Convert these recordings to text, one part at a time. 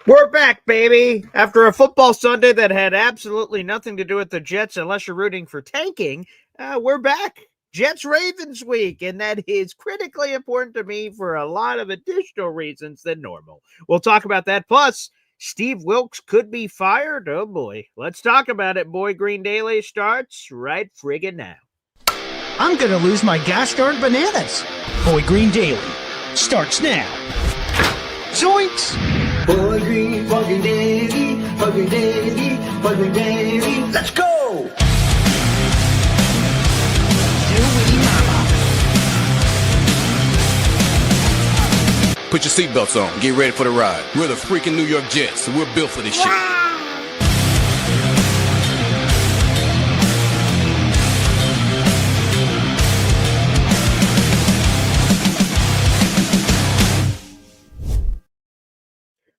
We're back, baby. After a football Sunday that had absolutely nothing to do with the Jets, unless you're rooting for tanking, we're back. Jets Ravens week, and that is critically important to me for a lot of additional reasons than normal. We'll talk about that. Plus, Steve Wilks could be fired. Oh boy. Let's talk about it. Boy Green Daily starts right friggin' now. I'm gonna lose my gosh darn bananas. Boy Green Daily starts now. Zoinks! Boy Green, Boy Green Daily, Boy Green Daily, Boy Green Daily. Let's go! Put your seatbelts on. Get ready for the ride. We're the freaking New York Jets, so we're built for this shit.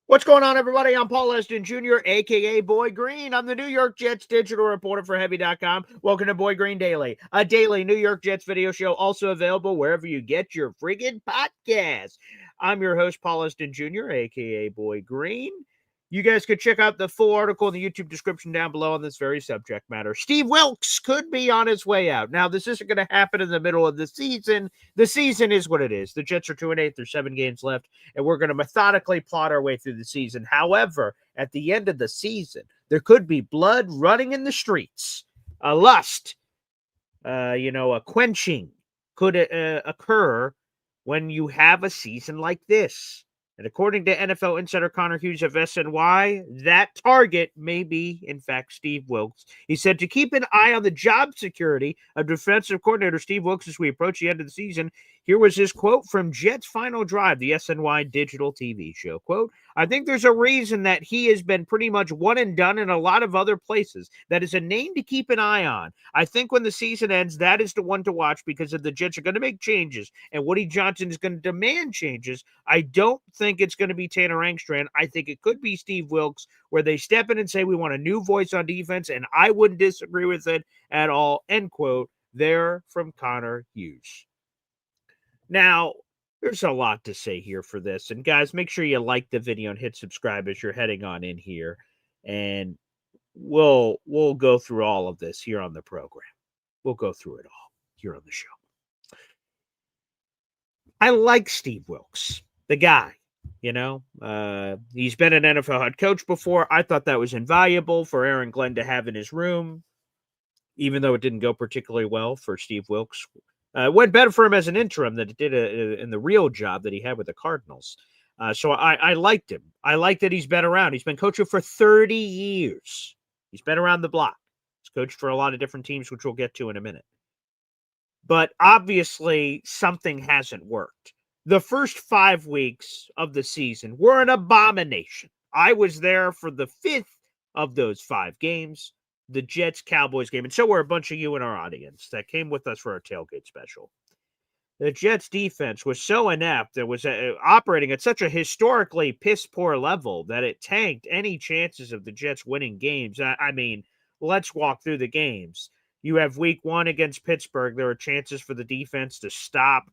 What's going on, everybody? I'm Paul Eston Jr., a.k.a. Boy Green. I'm the New York Jets digital reporter for Heavy.com. Welcome to Boy Green Daily, a daily New York Jets video show, also available wherever you get your friggin' podcast. I'm your host, Paul Eston Jr., a.k.a. Boy Green. You guys could check out the full article in the YouTube description down below on this very subject matter. Steve Wilks could be on his way out. Now, this isn't going to happen in the middle of the season. The season is what it is. The Jets are 2-8. There's 7 games left, and we're going to methodically plot our way through the season. However, at the end of the season, there could be blood running in the streets. A lust, a quenching could occur when you have a season like this. And according to NFL insider Connor Hughes of SNY, that target may be, in fact, Steve Wilks. He said to keep an eye on the job security of defensive coordinator Steve Wilks as we approach the end of the season. Here was his quote from Jets Final Drive, the SNY digital TV show. Quote, I think there's a reason that he has been pretty much one and done in a lot of other places. That is a name to keep an eye on. I think when the season ends, that is the one to watch because if the Jets are going to make changes and Woody Johnson is going to demand changes, I don't think it's going to be Tanner Angstrand. I think it could be Steve Wilks, where they step in and say, we want a new voice on defense, and I wouldn't disagree with it at all, end quote. There from Connor Hughes. Now, there's a lot to say here for this. And guys, make sure you like the video and hit subscribe as you're heading on in here. And we'll go through all of this here on the program. We'll go through it all here on the show. I like Steve Wilks, the guy. He's been an NFL head coach before. I thought that was invaluable for Aaron Glenn to have in his room, even though it didn't go particularly well for Steve Wilks. It went better for him as an interim than it did in the real job that he had with the Cardinals. So I liked him. I like that he's been around. He's been coaching for 30 years. He's been around the block. He's coached for a lot of different teams, which we'll get to in a minute. But obviously, something hasn't worked. The first 5 weeks of the season were an abomination. I was there for the 5th of those 5 games. The Jets-Cowboys game, and so were a bunch of you in our audience that came with us for our tailgate special. The Jets defense was so inept, it was operating at such a historically piss-poor level that it tanked any chances of the Jets winning games. I mean, let's walk through the games. You have week 1 against Pittsburgh. There were chances for the defense to stop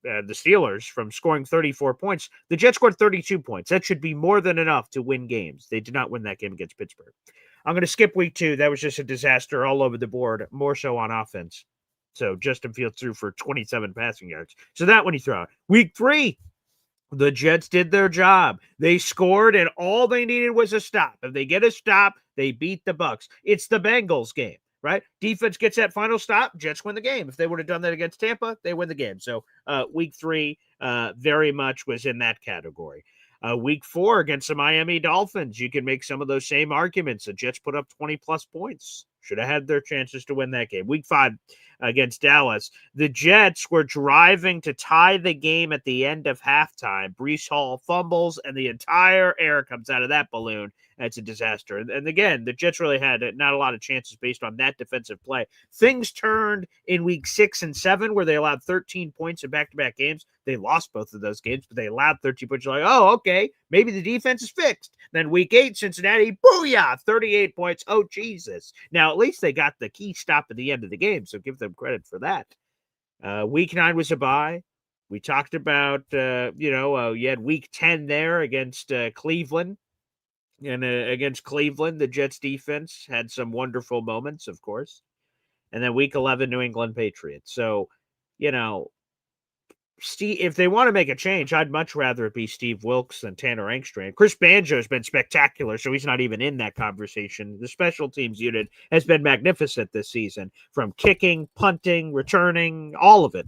the Steelers from scoring 34 points. The Jets scored 32 points. That should be more than enough to win games. They did not win that game against Pittsburgh. I'm going to skip week 2. That was just a disaster all over the board, more so on offense. So Justin Fields threw for 27 passing yards. So that one you throw out. Week 3, the Jets did their job. They scored, and all they needed was a stop. If they get a stop, they beat the Bucs. It's the Bengals game, right? Defense gets that final stop, Jets win the game. If they would have done that against Tampa, they win the game. So week 3 very much was in that category. Week 4 against the Miami Dolphins, you can make some of those same arguments. The Jets put up 20-plus points. Should have had their chances to win that game. Week 5 against Dallas, the Jets were driving to tie the game at the end of halftime. Breece Hall fumbles, and the entire air comes out of that balloon. That's a disaster. And again, the Jets really had not a lot of chances based on that defensive play. Things turned in week 6 and 7 where they allowed 13 points in back-to-back games. They lost both of those games, but they allowed 13 points. You're like, oh, okay, maybe the defense is fixed. Then week 8, Cincinnati, booyah, 38 points. Oh, Jesus. Now, at least they got the key stop at the end of the game, so give them credit for that. Week 9 was a bye. We talked about, you had week 10 there against Cleveland. And against Cleveland, the Jets defense had some wonderful moments, of course. And then week 11, New England Patriots. So, Steve, if they want to make a change, I'd much rather it be Steve Wilks than Tanner Engstrand. Chris Banjo has been spectacular, so he's not even in that conversation. The special teams unit has been magnificent this season, from kicking, punting, returning, all of it.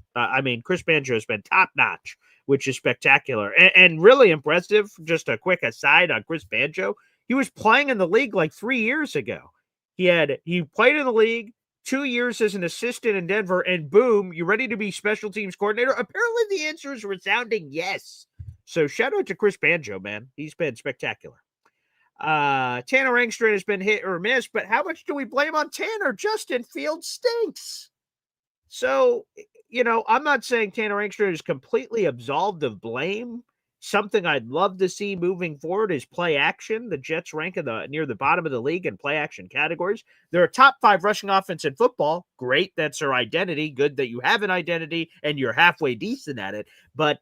Chris Banjo has been top-notch, which is spectacular and really impressive. Just a quick aside on Chris Banjo. He was playing in the league like 3 years ago. He played in the league 2 years as an assistant in Denver, and boom, you ready to be special teams coordinator? Apparently the answer is resounding yes. So shout out to Chris Banjo, man. He's been spectacular. Tanner Engstrand has been hit or miss, but how much do we blame on Tanner? Justin Fields stinks. So, I'm not saying Tanner Engstrand is completely absolved of blame. Something I'd love to see moving forward is play action. The Jets rank near the bottom of the league in play action categories. They're a top 5 rushing offense in football. Great. That's their identity. Good that you have an identity and you're halfway decent at it. But,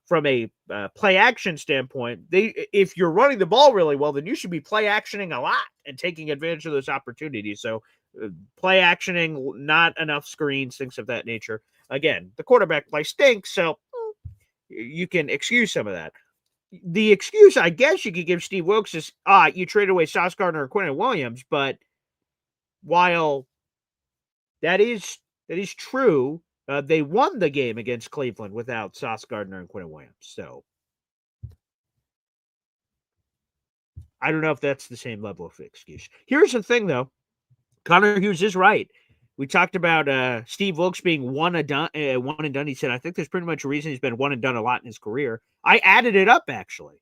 from a play action standpoint, if you're running the ball really well, then you should be play actioning a lot and taking advantage of those opportunities. So play actioning, not enough screens, things of that nature. Again, the quarterback play stinks. So you can excuse some of that. The excuse, I guess, you could give Steve Wilks is, you traded away Sauce Gardner or Quinnen Williams, but while that is true, they won the game against Cleveland without Sauce Gardner and Quinnen Williams. So I don't know if that's the same level of excuse. Here's the thing, though. Connor Hughes is right. We talked about Steve Wilks being one and done. He said, I think there's pretty much a reason he's been one and done a lot in his career. I added it up, actually.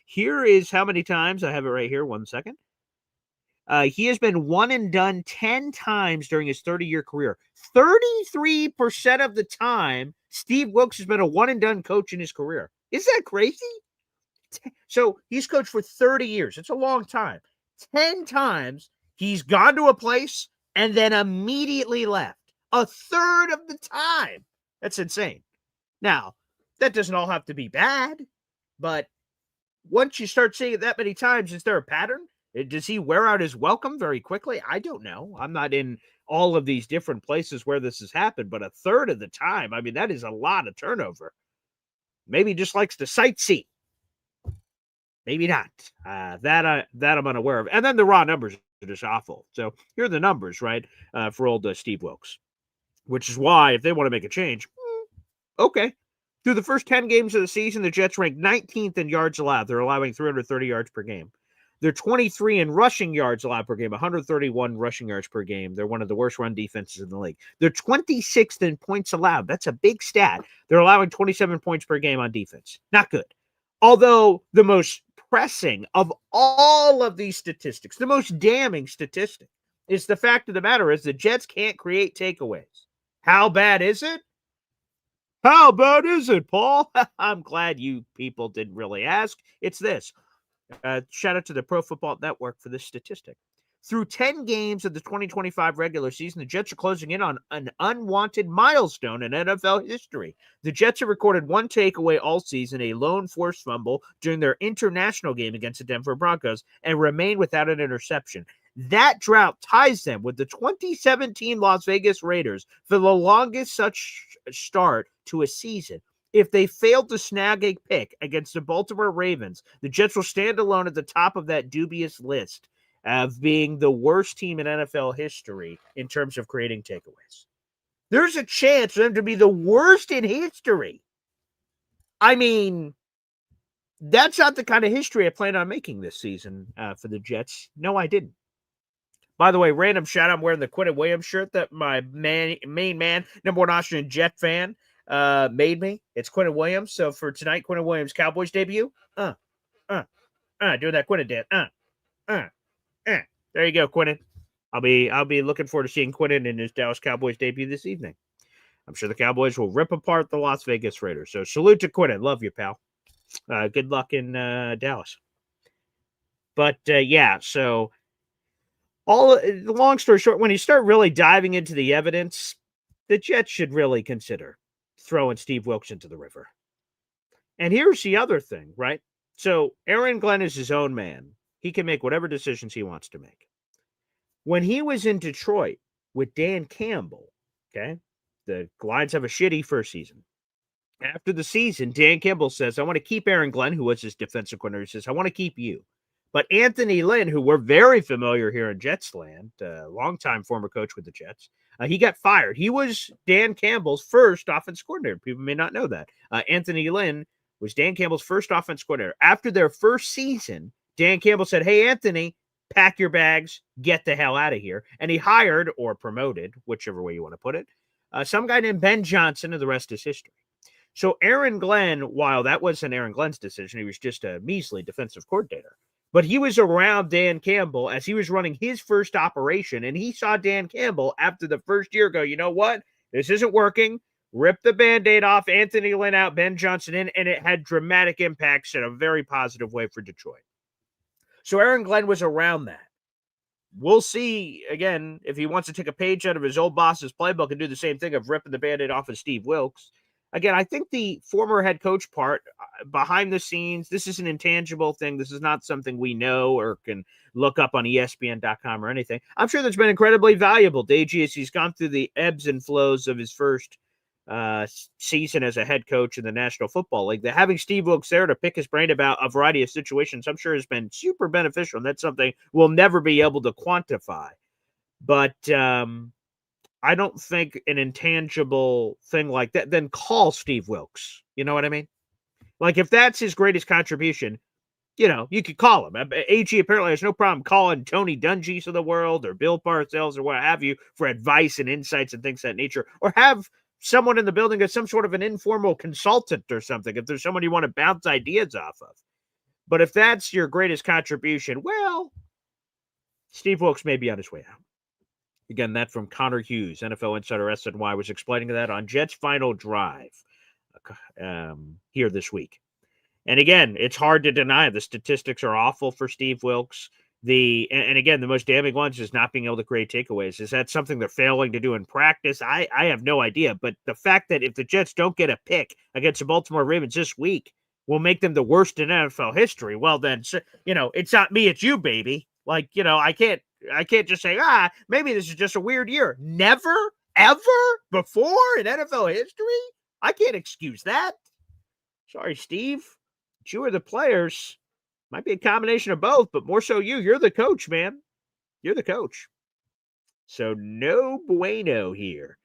Here is how many times. I have it right here. 1 second. He has been one and done 10 times during his 30-year career. 33% of the time, Steve Wilks has been a one and done coach in his career. Isn't that crazy? So he's coached for 30 years. It's a long time. 10 times he's gone to a place and then immediately left. A third of the time. That's insane. Now, that doesn't all have to be bad, but once you start seeing it that many times, is there a pattern? Does he wear out his welcome very quickly? I don't know. I'm not in all of these different places where this has happened, but a third of the time, that is a lot of turnover. Maybe he just likes to sightsee. Maybe not. That I'm unaware of. And then the raw numbers are just awful. So here are the numbers, right, for old Steve Wilks, which is why if they want to make a change, okay. Through the first 10 games of the season, the Jets ranked 19th in yards allowed. They're allowing 330 yards per game. They're 23 in rushing yards allowed per game, 131 rushing yards per game. They're one of the worst run defenses in the league. They're 26th in points allowed. That's a big stat. They're allowing 27 points per game on defense. Not good. Although the most pressing of all of these statistics, the most damning statistic, is the fact of the matter is the Jets can't create takeaways. How bad is it? How bad is it, Paul? I'm glad you people didn't really ask. It's this. Shout out to the Pro Football Network for this statistic. Through 10 games of the 2025 regular season, the Jets are closing in on an unwanted milestone in NFL history. The Jets have recorded one takeaway all season, a lone forced fumble during their international game against the Denver Broncos, and remain without an interception. That drought ties them with the 2017 Las Vegas Raiders for the longest such start to a season. If they failed to snag a pick against the Baltimore Ravens, the Jets will stand alone at the top of that dubious list of being the worst team in NFL history in terms of creating takeaways. There's a chance for them to be the worst in history. That's not the kind of history I plan on making this season for the Jets. No, I didn't. By the way, random shout out, I'm wearing the Quinnen Williams shirt that my main man, number one Austrian Jet fan, made me. It's Quinnen Williams. So for tonight, Quinnen Williams Cowboys debut. Doing that Quinnen dance. There you go, Quinnen. I'll be looking forward to seeing Quinnen in his Dallas Cowboys debut this evening. I'm sure the Cowboys will rip apart the Las Vegas Raiders. So salute to Quinnen. Love you, pal. Good luck in Dallas. But so long story short, when you start really diving into the evidence, the Jets should really consider throwing Steve Wilks into the river. And here's the other thing, right? So Aaron Glenn is his own man. He can make whatever decisions he wants to make. When he was in Detroit with Dan Campbell, okay, the Lions have a shitty first season. After the season, Dan Campbell says, I want to keep Aaron Glenn, who was his defensive coordinator. He says, I want to keep you. But Anthony Lynn, who we're very familiar here in Jets land, longtime former coach with the Jets, he got fired. He was Dan Campbell's first offense coordinator. People may not know that. Anthony Lynn was Dan Campbell's first offense coordinator. After their first season, Dan Campbell said, hey, Anthony, pack your bags, get the hell out of here. And he hired or promoted, whichever way you want to put it, some guy named Ben Johnson, and the rest is history. So Aaron Glenn, while that wasn't Aaron Glenn's decision, he was just a measly defensive coordinator. But he was around Dan Campbell as he was running his first operation, and he saw Dan Campbell after the first year go, you know what? This isn't working. Rip the Band-Aid off, Anthony Lynn out, Ben Johnson in, and it had dramatic impacts in a very positive way for Detroit. So Aaron Glenn was around that. We'll see, again, if he wants to take a page out of his old boss's playbook and do the same thing of ripping the Band-Aid off of Steve Wilks. Again, I think the former head coach part, behind the scenes, this is an intangible thing. This is not something we know or can look up on ESPN.com or anything. I'm sure that's been incredibly valuable to AG as he's gone through the ebbs and flows of his first season as a head coach in the National Football League. That having Steve Wilks there to pick his brain about a variety of situations, I'm sure has been super beneficial. And that's something we'll never be able to quantify. But I don't think an intangible thing like that, then call Steve Wilks. You know what I mean? Like, if that's his greatest contribution, you know, you could call him. AG apparently has no problem calling Tony Dungy's of the world or Bill Parcells or what have you for advice and insights and things of that nature, or have someone in the building as some sort of an informal consultant or something if there's someone you want to bounce ideas off of. But if that's your greatest contribution, well, Steve Wilks may be on his way out. Again, that from Connor Hughes, NFL Insider SNY, was explaining that on Jets' final drive here this week. And again, it's hard to deny the statistics are awful for Steve Wilks. And again, the most damning ones is not being able to create takeaways. Is that something they're failing to do in practice? I have no idea. But the fact that if the Jets don't get a pick against the Baltimore Ravens this week will make them the worst in NFL history, well, then, you know, it's not me, it's you, baby. Like, you know, I can't just say, maybe this is just a weird year. Never, ever before in NFL history? I can't excuse that. Sorry, Steve. But you are the players. Might be a combination of both, but more so you. You're the coach, man. You're the coach. So no bueno here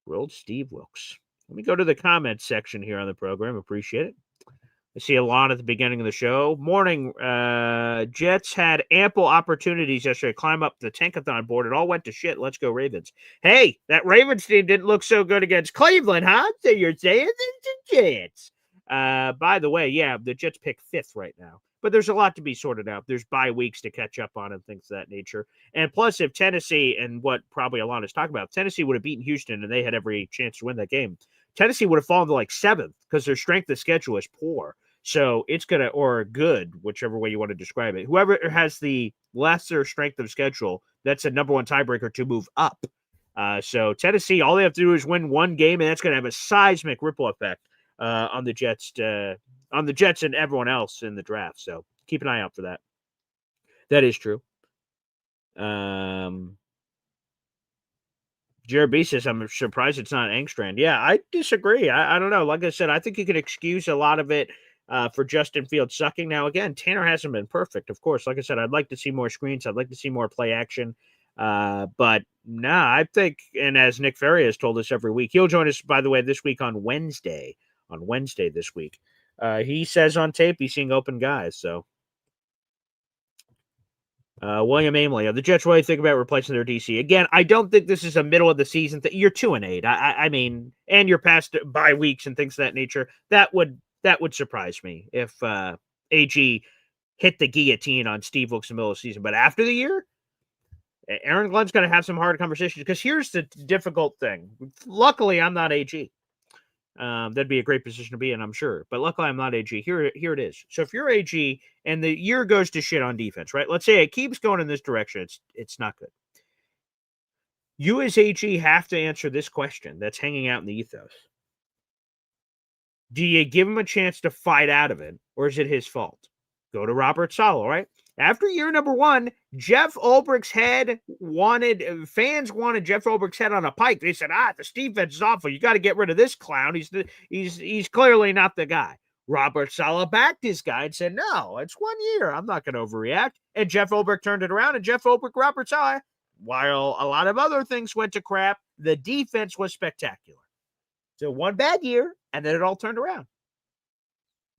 for old Steve Wilks. Let me go to the comments section here on the program. Appreciate it. I see Alon at the beginning of the show. Morning, Jets had ample opportunities yesterday to climb up the tankathon board. It all went to shit. Let's go Ravens. Hey, that Ravens team didn't look so good against Cleveland, huh? So you're saying it's the Jets. By the way, yeah, the Jets pick 5th right now. But there's a lot to be sorted out. There's bye weeks to catch up on and things of that nature. And plus, if Tennessee, and what probably Alon is talking about, if Tennessee would have beaten Houston and they had every chance to win that game, Tennessee would have fallen to like 7th because their strength of schedule is poor. So it's going to, or good, whichever way you want to describe it. Whoever has the lesser strength of schedule, that's a number one tiebreaker to move up. So Tennessee, all they have to do is win one game, and that's going to have a seismic ripple effect on the Jets and everyone else in the draft. So keep an eye out for that. That is true. Jared B says, I'm surprised it's not Engstrand. Yeah, I disagree. I don't know. Like I said, I think you can excuse a lot of it for Justin Fields sucking. Now, again, Tanner hasn't been perfect, of course. Like I said, I'd like to see more screens. I'd like to see more play action. But I think, and as Nick Ferry has told us every week, he'll join us, by the way, this week on Wednesday. On Wednesday this week. He says on tape he's seeing open guys. So, William Ameley, the Jets really think about replacing their DC. Again, I don't think this is a middle of the season thing. You're 2-8. I mean, and you're past bye weeks and things of that nature. That would surprise me if AG hit the guillotine on Steve Wilks in the middle of the season. But after the year, Aaron Glenn's going to have some hard conversations because here's the difficult thing. Luckily, I'm not AG. That'd be a great position to be in, I'm sure. But luckily, I'm not AG. Here it is. So if you're AG and the year goes to shit on defense, right? Let's say it keeps going in this direction. It's not good. You as AG have to answer this question that's hanging out in the ethos. Do you give him a chance to fight out of it, or is it his fault? Go to Robert Saleh, right? After year number 1, Jeff Ulbricht's head fans wanted Jeff Ulbricht's head on a pike. They said, this defense is awful. You got to get rid of this clown. He's clearly not the guy. Robert Saleh backed this guy and said, no, it's 1 year. I'm not going to overreact. And Jeff Ulbricht turned it around, and Jeff Ulbricht, Robert Saleh, while a lot of other things went to crap, the defense was spectacular. So 1 bad year, and then it all turned around.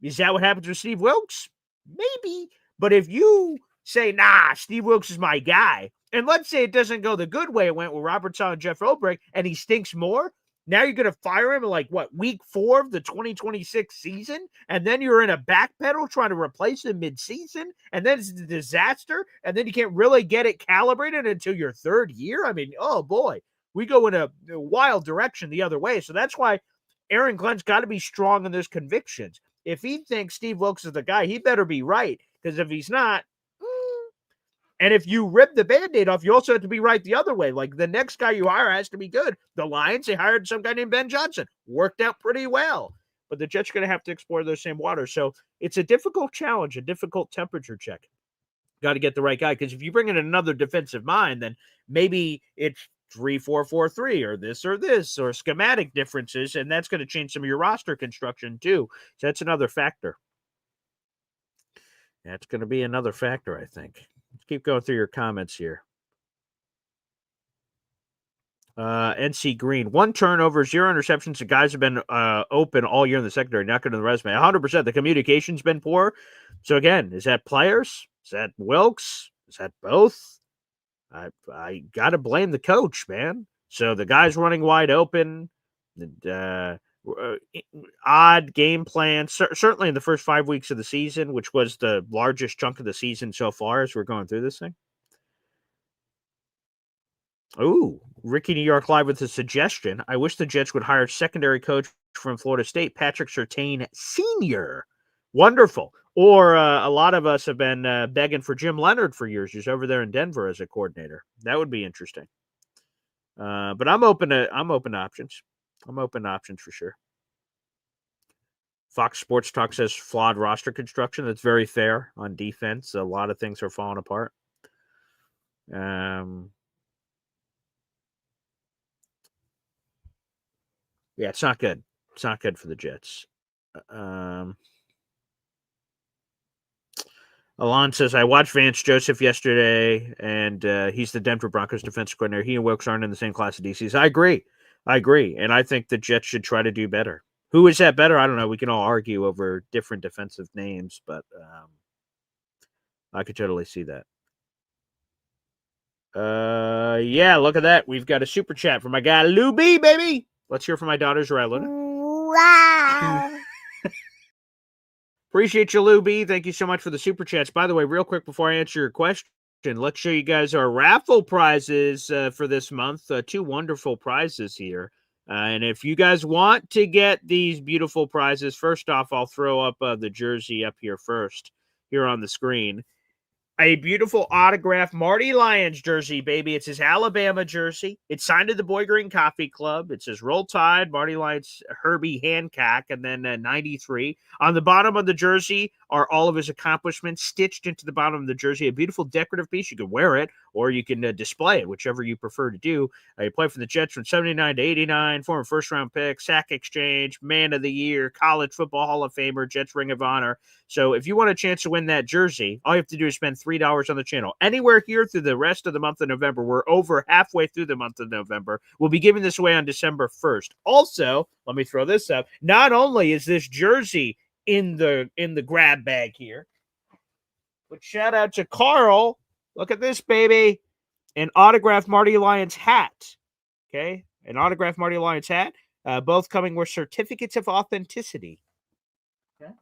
Is that what happens with Steve Wilks? Maybe. But if you say, Steve Wilks is my guy, and let's say it doesn't go the good way it went with Robert Saleh and Jeff Ulbricht, and he stinks more, now you're going to fire him in week 4 of the 2026 season, and then you're in a backpedal trying to replace him mid-season, and then it's a disaster, and then you can't really get it calibrated until your 3rd year? I mean, oh boy, we go in a wild direction the other way. So that's why Aaron Glenn's got to be strong in those convictions. If he thinks Steve Wilks is the guy, he better be right. Because if he's not, and if you rip the Band-Aid off, you also have to be right the other way. Like the next guy you hire has to be good. The Lions, they hired some guy named Ben Johnson. Worked out pretty well. But the Jets are going to have to explore those same waters. So it's a difficult challenge, a difficult temperature check. Got to get the right guy. Because if you bring in another defensive mind, then maybe it's 3-4-4-3 or this or schematic differences. And that's going to change some of your roster construction too. So that's another factor. That's going to be another factor, I think. Let's keep going through your comments here. NC Green, 1 turnover, 0 interceptions. The guys have been open all year in the secondary, not good on the resume. 100%. The communication's been poor. So, again, is that players? Is that Wilks? Is that both? I got to blame the coach, man. So, the guy's running wide open. Odd game plan, certainly in the first 5 weeks of the season, which was the largest chunk of the season so far as we're going through this thing. Ooh, Ricky New York Live with a suggestion. I wish the Jets would hire secondary coach from Florida State, Patrick Surtain Sr. Wonderful. Or a lot of us have been begging for Jim Leonard for years. He's over there in Denver as a coordinator. That would be interesting. But I'm open to options. I'm open to options for sure. Fox Sports Talk says flawed roster construction. That's very fair on defense. A lot of things are falling apart. Yeah, it's not good. It's not good for the Jets. Alon says, I watched Vance Joseph yesterday, and he's the Denver Broncos defensive coordinator. He and Wilks aren't in the same class of DCs. I agree. And I think the Jets should try to do better. Who is that better? I don't know. We can all argue over different defensive names, but I could totally see that. Yeah, look at that. We've got a super chat from my guy, Lou B, baby. Let's hear from my daughters, Rylan. Wow. Appreciate you, Lou B. Thank you so much for the super chats. By the way, real quick before I answer your question, let's show you guys our raffle prizes for this month. 2 wonderful prizes here. And if you guys want to get these beautiful prizes, first off, I'll throw up the jersey up here first, here on the screen. A beautiful autographed Marty Lyons jersey, baby. It's his Alabama jersey. It's signed to the Boy Green Coffee Club. It says Roll Tide, Marty Lyons, Herbie Hancock, and then 93. On the bottom of the jersey are all of his accomplishments stitched into the bottom of the jersey. A beautiful decorative piece. You can wear it or you can display it, whichever you prefer to do. You play for the Jets from 79 to 89, former first-round pick, sack exchange, man of the year, college football Hall of Famer, Jets Ring of Honor. So if you want a chance to win that jersey, all you have to do is spend $3 on the channel. Anywhere here through the rest of the month of November. We're over halfway through the month of November. We'll be giving this away on December 1st. Also, let me throw this up. Not only is this jersey in the grab bag here, but shout out to Carl. Look at this, baby. An autographed Marty Lyons hat. Okay? An autographed Marty Lyons hat. Both coming with certificates of authenticity. Okay?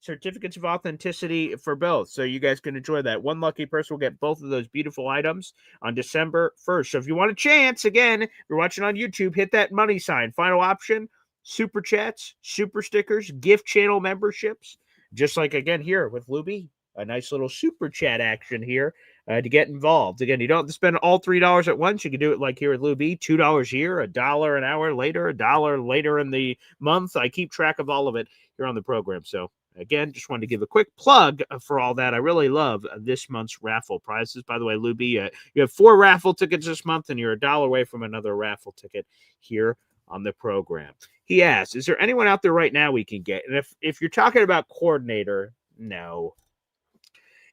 Certificates of authenticity for both. So you guys can enjoy that. One lucky person will get both of those beautiful items on December 1st. So if you want a chance, again, if you're watching on YouTube, hit that money sign. Final option, super chats, super stickers, gift channel memberships. Just like, again, here with Luby. A nice little super chat action here. to get involved. Again, you don't have to spend all $3 at once. You can do it like here at Lou B, $2 here, $1 an hour later, $1 later in the month. I keep track of all of it here on the program. So again, just wanted to give a quick plug for all that. I really love this month's raffle prizes. By the way, Lou B, you have 4 raffle tickets this month, and you're $1 away from another raffle ticket here on the program. He asks, is there anyone out there right now we can get? And if you're talking about coordinator, no.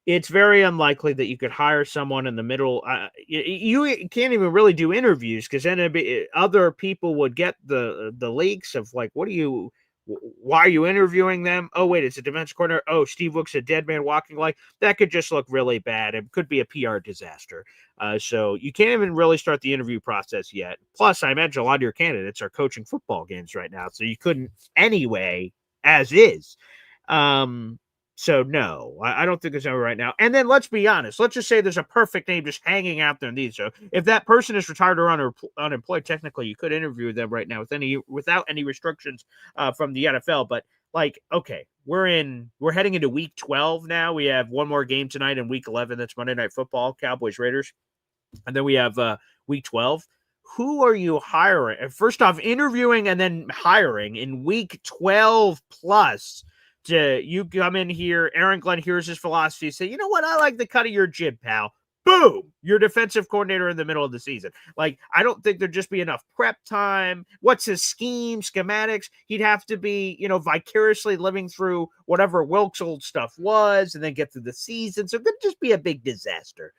It's very unlikely that you could hire someone in the middle. You can't even really do interviews because then other people would get the leaks of like, why are you interviewing them? Oh, wait, it's a defensive coordinator. Oh, Steve Wilks, a dead man walking. Like that could just look really bad. It could be a PR disaster. So you can't even really start the interview process yet. Plus, I imagine a lot of your candidates are coaching football games right now, so you couldn't anyway, as is. So no, I don't think there's any right now. And then let's be honest. Let's just say there's a perfect name just hanging out there in these. So if that person is retired or unemployed, technically you could interview them right now without any restrictions from the NFL. But like, okay, we're heading into week 12 now. We have one more game tonight in week 11. That's Monday Night Football, Cowboys Raiders, and then we have week 12. Who are you hiring? First off, interviewing and then hiring in week 12 plus. You come in here, Aaron Glenn hears his philosophy, say, you know what, I like the cut of your jib, pal. Boom, your defensive coordinator in the middle of the season. Like, I don't think there'd just be enough prep time. What's his scheme, schematics? He'd have to be, vicariously living through whatever Wilkes' old stuff was and then get through the season. So it could just be a big disaster.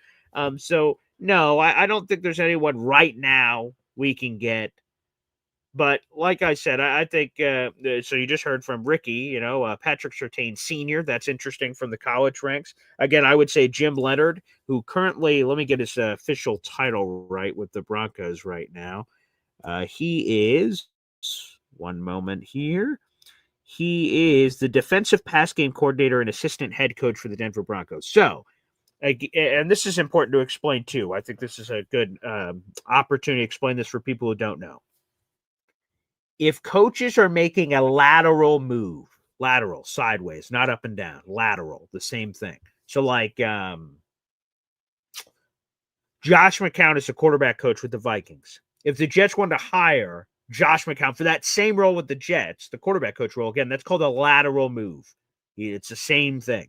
So, no, I don't think there's anyone right now we can get. But like I said, I think so you just heard from Ricky, Patrick Surtain Sr. That's interesting from the college ranks. Again, I would say Jim Leonhard, who currently, let me get his official title right with the Broncos right now. He is, one moment here, he is the defensive pass game coordinator and assistant head coach for the Denver Broncos. So, and this is important to explain too. I think this is a good opportunity to explain this for people who don't know. If coaches are making a lateral move, lateral, sideways, not up and down, lateral, the same thing. So like Josh McCown is a quarterback coach with the Vikings. If the Jets want to hire Josh McCown for that same role with the Jets, the quarterback coach role, again, that's called a lateral move. It's the same thing.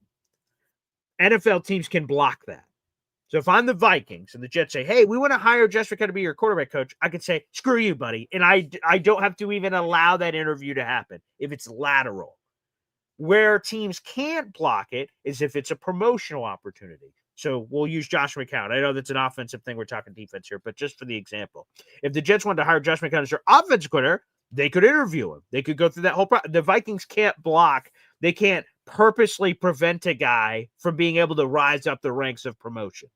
NFL teams can block that. So if I'm the Vikings and the Jets say, hey, we want to hire Josh McCown to be your quarterback coach, I could say, screw you, buddy. And I don't have to even allow that interview to happen if it's lateral. Where teams can't block it is if it's a promotional opportunity. So we'll use Josh McCown. I know that's an offensive thing. We're talking defense here, but just for the example, if the Jets wanted to hire Josh McCown as their offensive coordinator, they could interview him. They could go through that whole process. The Vikings can't block. They can't purposely prevent a guy from being able to rise up the ranks of promotion.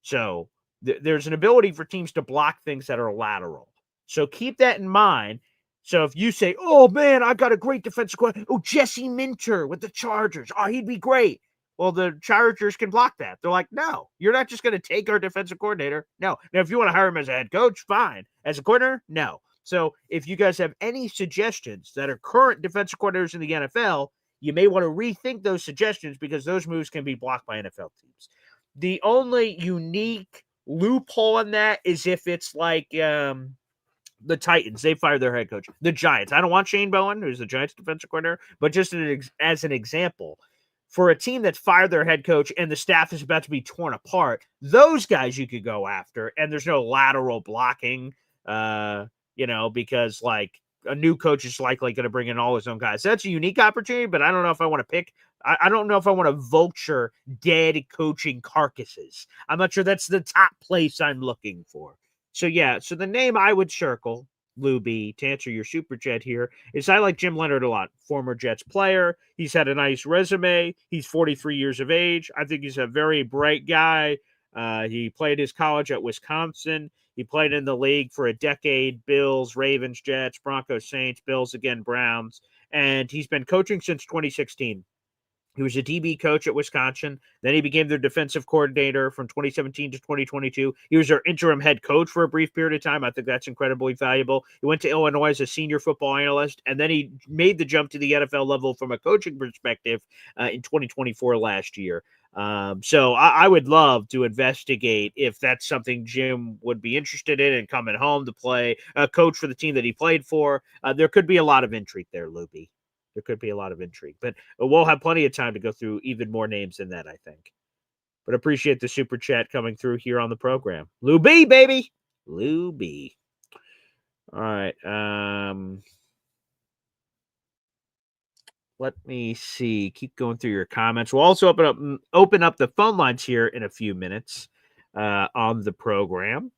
So there's an ability for teams to block things that are lateral. So keep that in mind. So if you say, oh, man, I got a great defensive coordinator. Oh, Jesse Minter with the Chargers. Oh, he'd be great. Well, the Chargers can block that. They're like, no, you're not just going to take our defensive coordinator. No. Now, if you want to hire him as a head coach, fine. As a coordinator, no. So if you guys have any suggestions that are current defensive coordinators in the NFL, you may want to rethink those suggestions because those moves can be blocked by NFL teams. The only unique loophole in that is if it's like the Titans. They fired their head coach. The Giants. I don't want Shane Bowen, who's the Giants defensive coordinator, but just as an example, for a team that fired their head coach and the staff is about to be torn apart, those guys you could go after, and there's no lateral blocking, because like a new coach is likely going to bring in all his own guys. So that's a unique opportunity, but I don't know if I want to pick. I don't know if I want to vulture dead coaching carcasses. I'm not sure that's the top place I'm looking for. So, yeah. So the name I would circle, Lou B, to answer your super chat here, is I like Jim Leonhard a lot. Former Jets player. He's had a nice resume. He's 43 years of age. I think he's a very bright guy. He played his college at Wisconsin. He played in the league for a decade. Bills, Ravens, Jets, Broncos, Saints, Bills again, Browns. And he's been coaching since 2016. He was a DB coach at Wisconsin. Then he became their defensive coordinator from 2017 to 2022. He was their interim head coach for a brief period of time. I think that's incredibly valuable. He went to Illinois as a senior football analyst, and then he made the jump to the NFL level from a coaching perspective in 2024 last year. So I would love to investigate if that's something Jim would be interested in and coming home to play coach for the team that he played for. There could be a lot of intrigue there, Loopy. There could be a lot of intrigue, but we'll have plenty of time to go through even more names than that, I think. But appreciate the super chat coming through here on the program. Lou B, baby. Lou B. All right. Let me see. Keep going through your comments. We'll also open up the phone lines here in a few minutes on the program.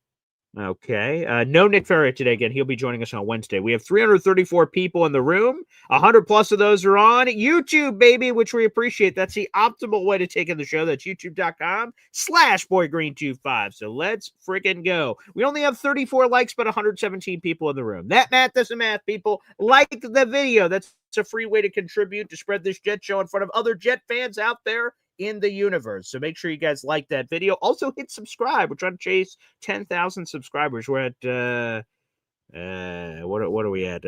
Okay. No Nick Ferrier today. Again, he'll be joining us on Wednesday. We have 334 people in the room. 100 plus of those are on YouTube, baby, which we appreciate. That's the optimal way to take in the show. That's youtube.com/boygreen25. So let's freaking go. We only have 34 likes, but 117 people in the room. That math doesn't math, people. Like the video. That's a free way to contribute to spread this Jet show in front of other Jet fans out there in the universe. So make sure you guys like that video. Also hit subscribe. We're trying to chase 10,000 subscribers. We're at what are we at?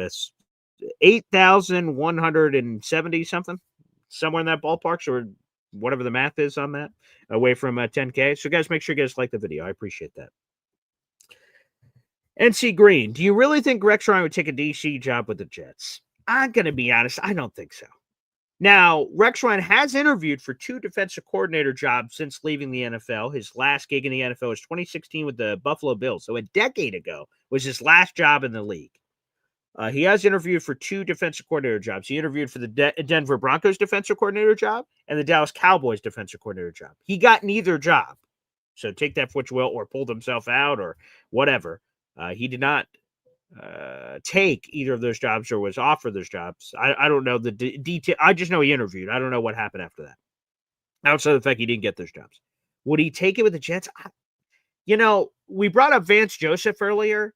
8,170 something, somewhere in that ballpark, or whatever the math is on that, away from 10K. So guys, make sure you guys like the video. I appreciate that. NC Green, do you really think Rex Ryan would take a DC job with the Jets? I'm going to be honest, I don't think so. Now, Rex Ryan has interviewed for 2 defensive coordinator jobs since leaving the NFL. His last gig in the NFL was 2016 with the Buffalo Bills. So a decade ago was his last job in the league. He has interviewed for 2 defensive coordinator jobs. He interviewed for the Denver Broncos defensive coordinator job and the Dallas Cowboys defensive coordinator job. He got neither job. So take that for what you will, or pulled himself out or whatever. He did not take either of those jobs or was offered those jobs. I don't know the detail. I just know he interviewed. I don't know what happened after that. Outside of the fact he didn't get those jobs. Would he take it with the Jets? We brought up Vance Joseph earlier.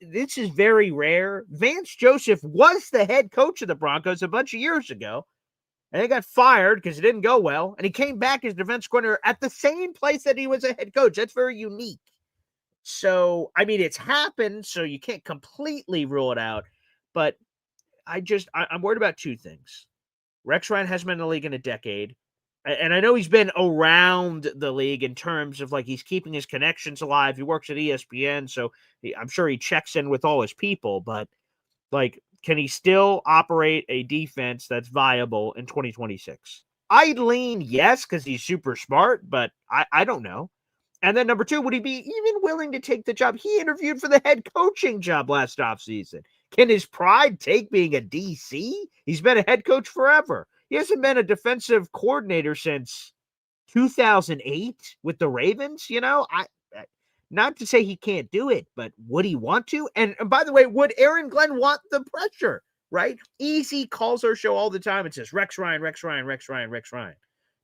This is very rare. Vance Joseph was the head coach of the Broncos a bunch of years ago, and he got fired because it didn't go well, and he came back as defense coordinator at the same place that he was a head coach. That's very unique. So, I mean, it's happened, so you can't completely rule it out. But I'm worried about 2 things. Rex Ryan hasn't been in the league in a decade. And I know he's been around the league in terms of, like, he's keeping his connections alive. He works at ESPN, so I'm sure he checks in with all his people. But, like, can he still operate a defense that's viable in 2026? I'd lean yes, because he's super smart, but I don't know. And then number 2, would he be even willing to take the job? He interviewed for the head coaching job last offseason. Can his pride take being a DC? He's been a head coach forever. He hasn't been a defensive coordinator since 2008 with the Ravens. Not to say he can't do it, but would he want to? And by the way, would Aaron Glenn want the pressure, right? Easy calls our show all the time and says, Rex Ryan, Rex Ryan, Rex Ryan, Rex Ryan.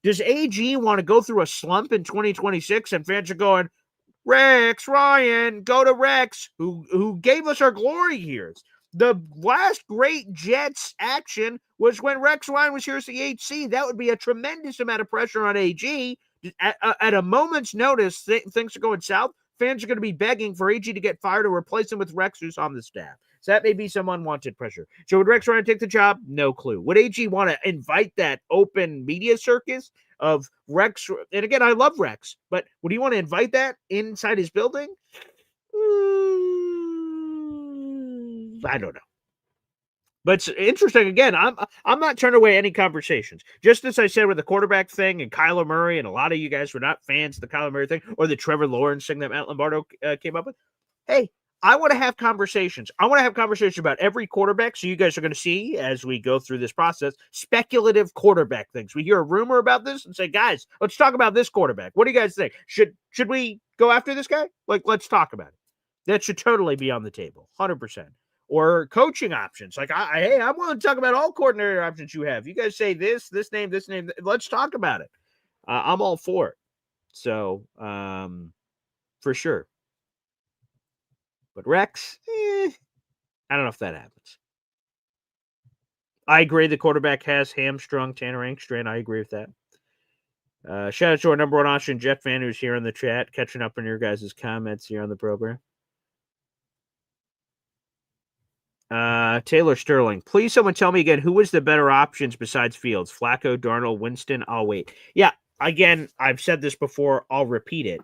Does AG want to go through a slump in 2026 and fans are going, Rex Ryan, go to Rex, who gave us our glory years? The last great Jets action was when Rex Ryan was here as the HC. That would be a tremendous amount of pressure on AG. At a moment's notice, things are going south. Fans are going to be begging for AG to get fired or replace him with Rex, who's on the staff. So that may be some unwanted pressure. So would Rex Ryan take the job? No clue. Would AG want to invite that open media circus of Rex? And again, I love Rex, but would he want to invite that inside his building? I don't know. But it's interesting. Again, I'm not turning away any conversations. Just as I said with the quarterback thing and Kyler Murray, and a lot of you guys were not fans of the Kyler Murray thing or the Trevor Lawrence thing that Matt Lombardo came up with. Hey, I want to have conversations. I want to have conversations about every quarterback. So you guys are going to see as we go through this process, speculative quarterback things. We hear a rumor about this and say, guys, let's talk about this quarterback. What do you guys think? Should we go after this guy? Like, let's talk about it. That should totally be on the table. 100%. Or coaching options. Like, hey, I'm willing to talk about all coordinator options you have. You guys say this name. Let's talk about it. I'm all for it. So, for sure. But Rex, I don't know if that happens. I agree the quarterback has hamstrung Tanner Engstrand. I agree with that. Shout out to our number 1 Austin Jet fan who's here in the chat, catching up on your guys' comments here on the program. Taylor Sterling, please someone tell me again, who was the better options besides Fields? Flacco, Darnold, Winston? I'll wait. Yeah, again, I've said this before, I'll repeat it.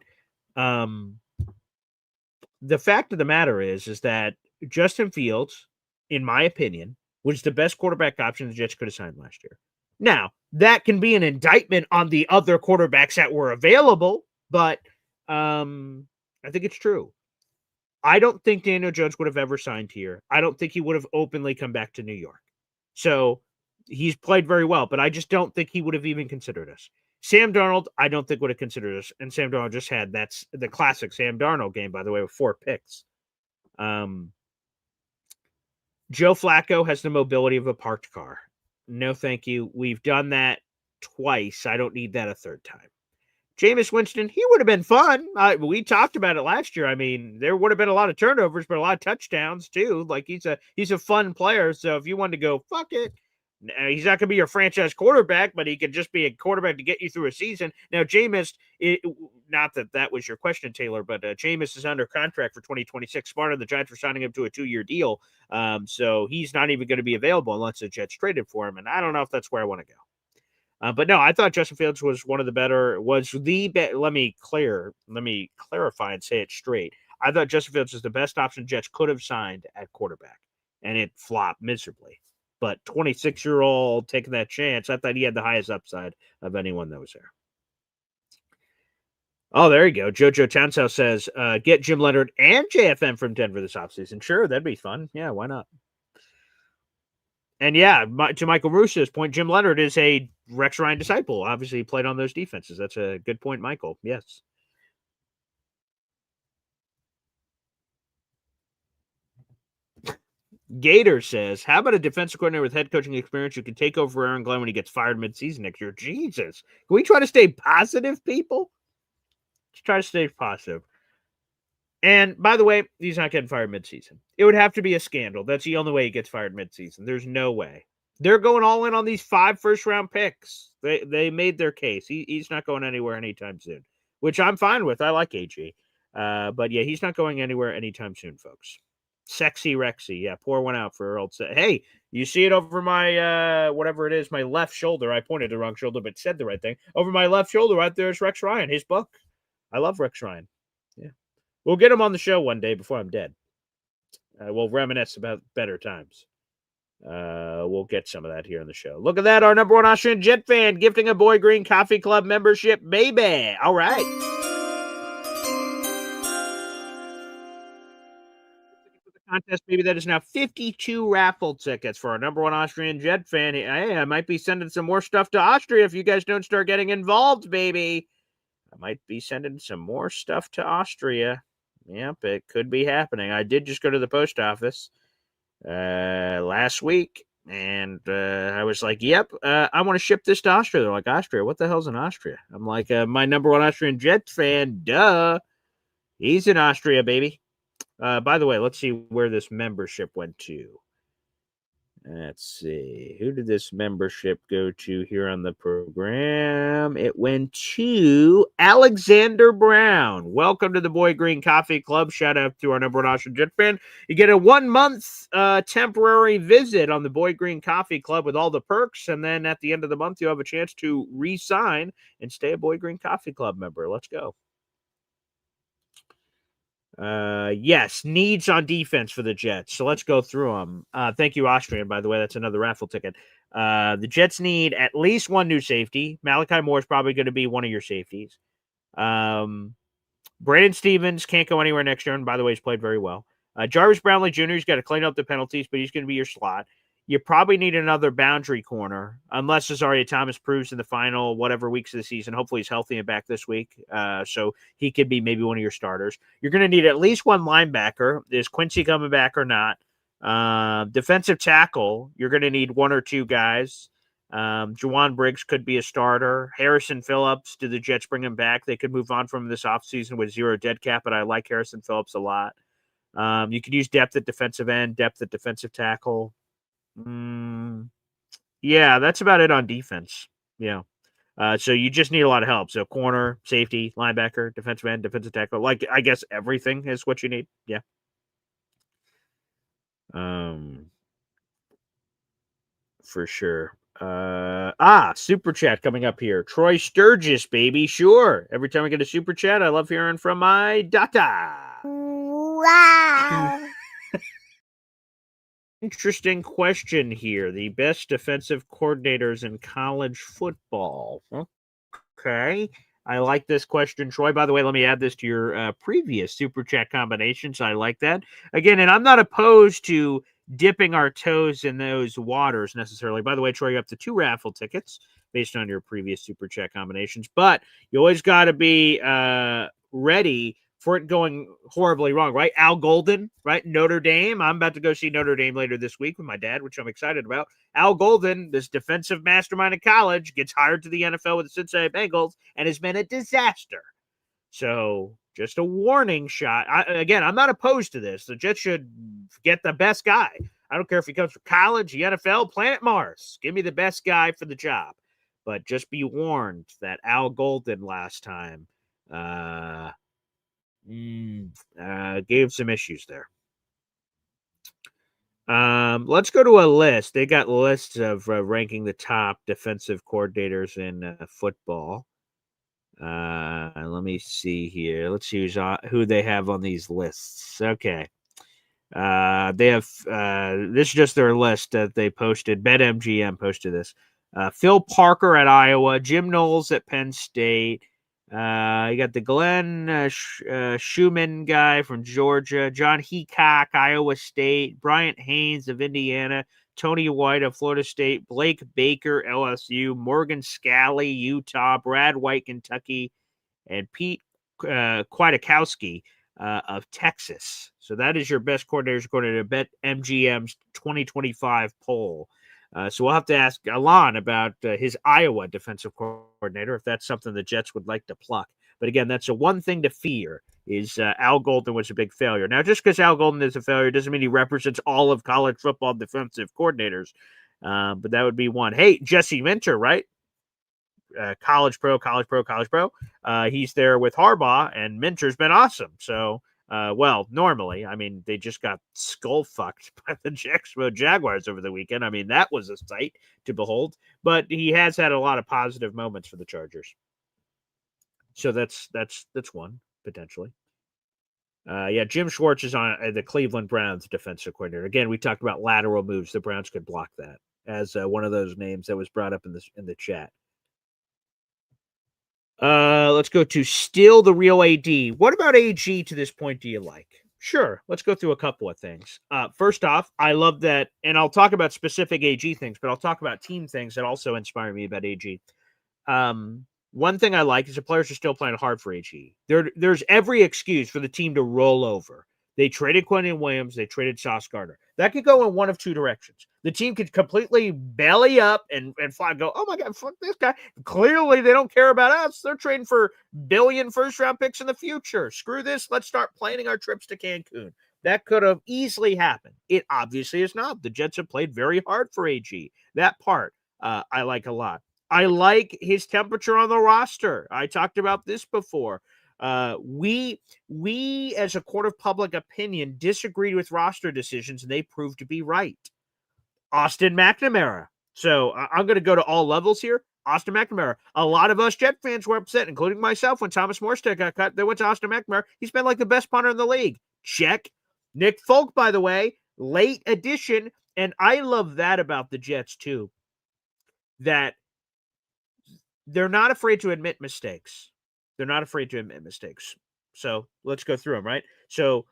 The fact of the matter is that Justin Fields, in my opinion, was the best quarterback option the Jets could have signed last year. Now, that can be an indictment on the other quarterbacks that were available, but I think it's true. I don't think Daniel Jones would have ever signed here. I don't think he would have openly come back to New York. So he's played very well, but I just don't think he would have even considered us. Sam Darnold, I don't think would have considered us. And Sam Darnold just had, that's the classic Sam Darnold game, by the way, with 4 picks. Joe Flacco has the mobility of a parked car. No, thank you. We've done that twice. I don't need that a third time. Jameis Winston, he would have been fun. We talked about it last year. I mean, there would have been a lot of turnovers, but a lot of touchdowns too. Like he's a fun player. So if you wanted to go, fuck it. He's not going to be your franchise quarterback, but he could just be a quarterback to get you through a season. Now, Jameis, not that was your question, Taylor, but Jameis is under contract for 2026. Smarter, the Giants are signing him to a 2-year deal. So he's not even going to be available unless the Jets traded for him. And I don't know if that's where I want to go. But no, I thought Justin Fields was one of the better, let me clarify and say it straight. I thought Justin Fields was the best option Jets could have signed at quarterback, and it flopped miserably. But 26-year-old taking that chance, I thought he had the highest upside of anyone that was there. Oh, there you go. Jojo Townshouse says, get Jim Leonard and JFM from Denver this offseason. Sure, that'd be fun. Yeah, why not? And yeah, to Michael Russo's point, Jim Leonard is a Rex Ryan disciple. Obviously, he played on those defenses. That's a good point, Michael. Yes. Gator says, how about a defensive coordinator with head coaching experience who can take over Aaron Glenn when he gets fired midseason next year? Jesus. Can we try to stay positive, people? Let's try to stay positive. And by the way, he's not getting fired midseason. It would have to be a scandal. That's the only way he gets fired midseason. There's no way. They're going all in on these 5 first-round picks. They made their case. He's not going anywhere anytime soon, which I'm fine with. I like AG. But yeah, he's not going anywhere anytime soon, folks. Sexy Rexy. Yeah, pour one out for old. Hey, you see it over my, whatever it is, my left shoulder. I pointed the wrong shoulder, but said the right thing. Over my left shoulder right there is Rex Ryan, his book. I love Rex Ryan. Yeah. We'll get him on the show one day before I'm dead. We'll reminisce about better times. We'll get some of that here on the show. Look at that. Our number 1 Austrian Jet fan gifting a Boy Green Coffee Club membership, baby. All right. Contest, maybe that is now 52 raffle tickets for our number 1 Austrian Jet fan. Hey, I might be sending some more stuff to Austria if you guys don't start getting involved, baby. I might be sending some more stuff to Austria. Yep, it could be happening. I did just go to the post office last week, and I was like, yep, I want to ship this to Austria. They're like, Austria? What the hell's in Austria? I'm like, my number 1 Austrian Jets fan, duh. He's in Austria, baby. By the way, let's see where this membership went to. Let's see. Who did this membership go to here on the program? It went to Alexander Brown. Welcome to the Boy Green Coffee Club. Shout out to our number 1 Austrian Jet fan. You get a 1-month temporary visit on the Boy Green Coffee Club with all the perks. And then at the end of the month, you have a chance to re-sign and stay a Boy Green Coffee Club member. Let's go. Yes, needs on defense for the Jets. So let's go through them. Thank you, Austrian, by the way. That's another raffle ticket. The Jets need at least 1 new safety. Malachi Moore is probably going to be one of your safeties. Brandon Stevens can't go anywhere next year, and by the way, he's played very well. Jarvis Brownlee Jr., he's got to clean up the penalties, but he's going to be your slot. You probably need another boundary corner, unless Azaria Thomas proves in the final whatever weeks of the season. Hopefully he's healthy and back this week, so he could be maybe one of your starters. You're going to need at least 1 linebacker. Is Quincy coming back or not? Defensive tackle, you're going to need 1 or 2 guys. Juwan Briggs could be a starter. Harrison Phillips, do the Jets bring him back? They could move on from this offseason with 0 dead cap, but I like Harrison Phillips a lot. You could use depth at defensive end, depth at defensive tackle. Yeah, that's about it on defense. Yeah. So you just need a lot of help. So corner, safety, linebacker, defensive end, defensive tackle. Like, I guess everything is what you need. Yeah. For sure. Super chat coming up here. Troy Sturgis, baby. Sure. Every time I get a super chat, I love hearing from my data. Wow. Interesting question here. The best defensive coordinators in college football. Okay. I like this question, Troy. By the way, let me add this to your previous super chat combinations. I like that. Again, and I'm not opposed to dipping our toes in those waters necessarily. By the way, Troy, you're up to 2 raffle tickets based on your previous super chat combinations, but you always got to be ready for it going horribly wrong, right? Al Golden, right? Notre Dame. I'm about to go see Notre Dame later this week with my dad, which I'm excited about. Al Golden, this defensive mastermind in college, gets hired to the NFL with the Cincinnati Bengals and has been a disaster. So just a warning shot. I'm not opposed to this. The Jets should get the best guy. I don't care if he comes from college, the NFL, Planet Mars. Give me the best guy for the job. But just be warned that Al Golden last time gave some issues there. Let's go to a list. They got lists of ranking the top defensive coordinators in football. Let me see here. Let's see who they have on these lists. Okay. They have this is just their list that they posted. BetMGM posted this. Phil Parker at Iowa, Jim Knowles at Penn State. You got the Glenn Schumann guy from Georgia, John Heacock, Iowa State, Bryant Haynes of Indiana, Tony White of Florida State, Blake Baker, LSU, Morgan Scalley, Utah, Brad White, Kentucky, and Pete Kwiatkowski of Texas. So that is your best coordinators according to BetMGM's 2025 poll. So we'll have to ask Alon about his Iowa defensive coordinator, if that's something the Jets would like to pluck. But again, that's the one thing to fear is Al Golden was a big failure. Now, just because Al Golden is a failure doesn't mean he represents all of college football defensive coordinators. But that would be one. Hey, Jesse Minter, right? College pro. He's there with Harbaugh, and Minter's been awesome. So, normally, I mean, they just got skull fucked by the Jacksonville Jaguars over the weekend. I mean, that was a sight to behold. But he has had a lot of positive moments for the Chargers. So that's one potentially. Jim Schwartz is on the Cleveland Browns defensive coordinator. Again, we talked about lateral moves. The Browns could block that as one of those names that was brought up in the chat. Let's go to Still the Real AD. What about AG to this point do you like? Sure. Let's go through a couple of things. First off, I love that, and I'll talk about specific AG things, but I'll talk about team things that also inspire me about AG. One thing I like is the players are still playing hard for AG. There's every excuse for the team to roll over. They traded Quentin Williams. They traded Sauce Gardner. That could go in one of two directions. The team could completely belly up and fly and go, oh, my God, fuck this guy. Clearly, they don't care about us. They're trading for billion first-round picks in the future. Screw this. Let's start planning our trips to Cancun. That could have easily happened. It obviously is not. The Jets have played very hard for AG. That part I like a lot. I like his temperature on the roster. I talked about this before. We as a court of public opinion disagreed with roster decisions, and they proved to be right. Austin McNamara. So I'm going to go to all levels here. Austin McNamara. A lot of us Jet fans were upset, including myself, when Thomas Morstead got cut. They went to Austin McNamara. He's been like the best punter in the league. Check. Nick Folk, by the way, late addition, and I love that about the Jets too. That they're not afraid to admit mistakes. They're not afraid to admit mistakes. So let's go through them, right? So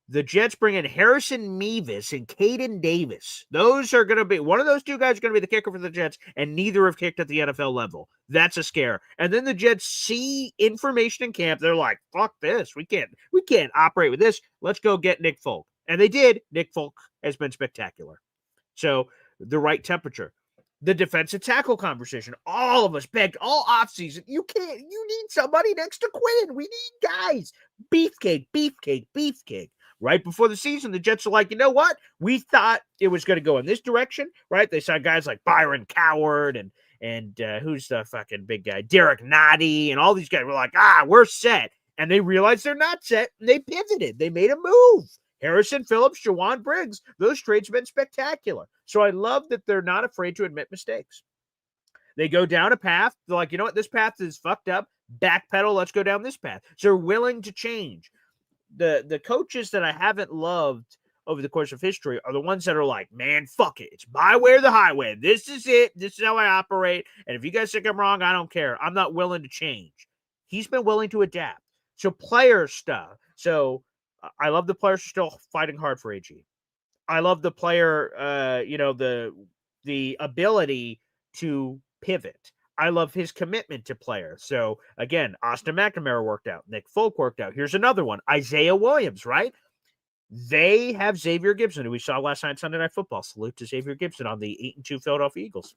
the Jets bring in Harrison Mevis and Caden Davis. Those are going to be, one of those two guys is going to be the kicker for the Jets, and neither have kicked at the NFL level. That's a scare. And then the Jets see information in camp. They're like, fuck this. We can't operate with this. Let's go get Nick Folk. And they did. Nick Folk has been spectacular. So the right temperature. The defensive tackle conversation. All of us begged all offseason. You need somebody next to Quinn. We need guys. Beefcake. Right before the season, the Jets are like, you know what? We thought it was going to go in this direction, right? They saw guys like Byron Coward and who's the fucking big guy? Derek Nottie and all these guys were like, we're set. And they realized they're not set. And they pivoted. They made a move. Harrison Phillips, Jawan Briggs, those trades have been spectacular. So I love that they're not afraid to admit mistakes. They go down a path. They're like, you know what? This path is fucked up. Backpedal. Let's go down this path. So they're willing to change. The coaches that I haven't loved over the course of history are the ones that are like, man, fuck it. It's my way or the highway. This is it. This is how I operate. And if you guys think I'm wrong, I don't care. I'm not willing to change. He's been willing to adapt. So player stuff. So I love the players are still fighting hard for AG. I love the player, the ability to pivot. I love his commitment to players. So again, Austin McNamara worked out. Nick Folk worked out. Here's another one. Isaiah Williams, right? They have Xavier Gibson, who we saw last night Sunday Night Football. Salute to Xavier Gibson on the 8-2 Philadelphia Eagles.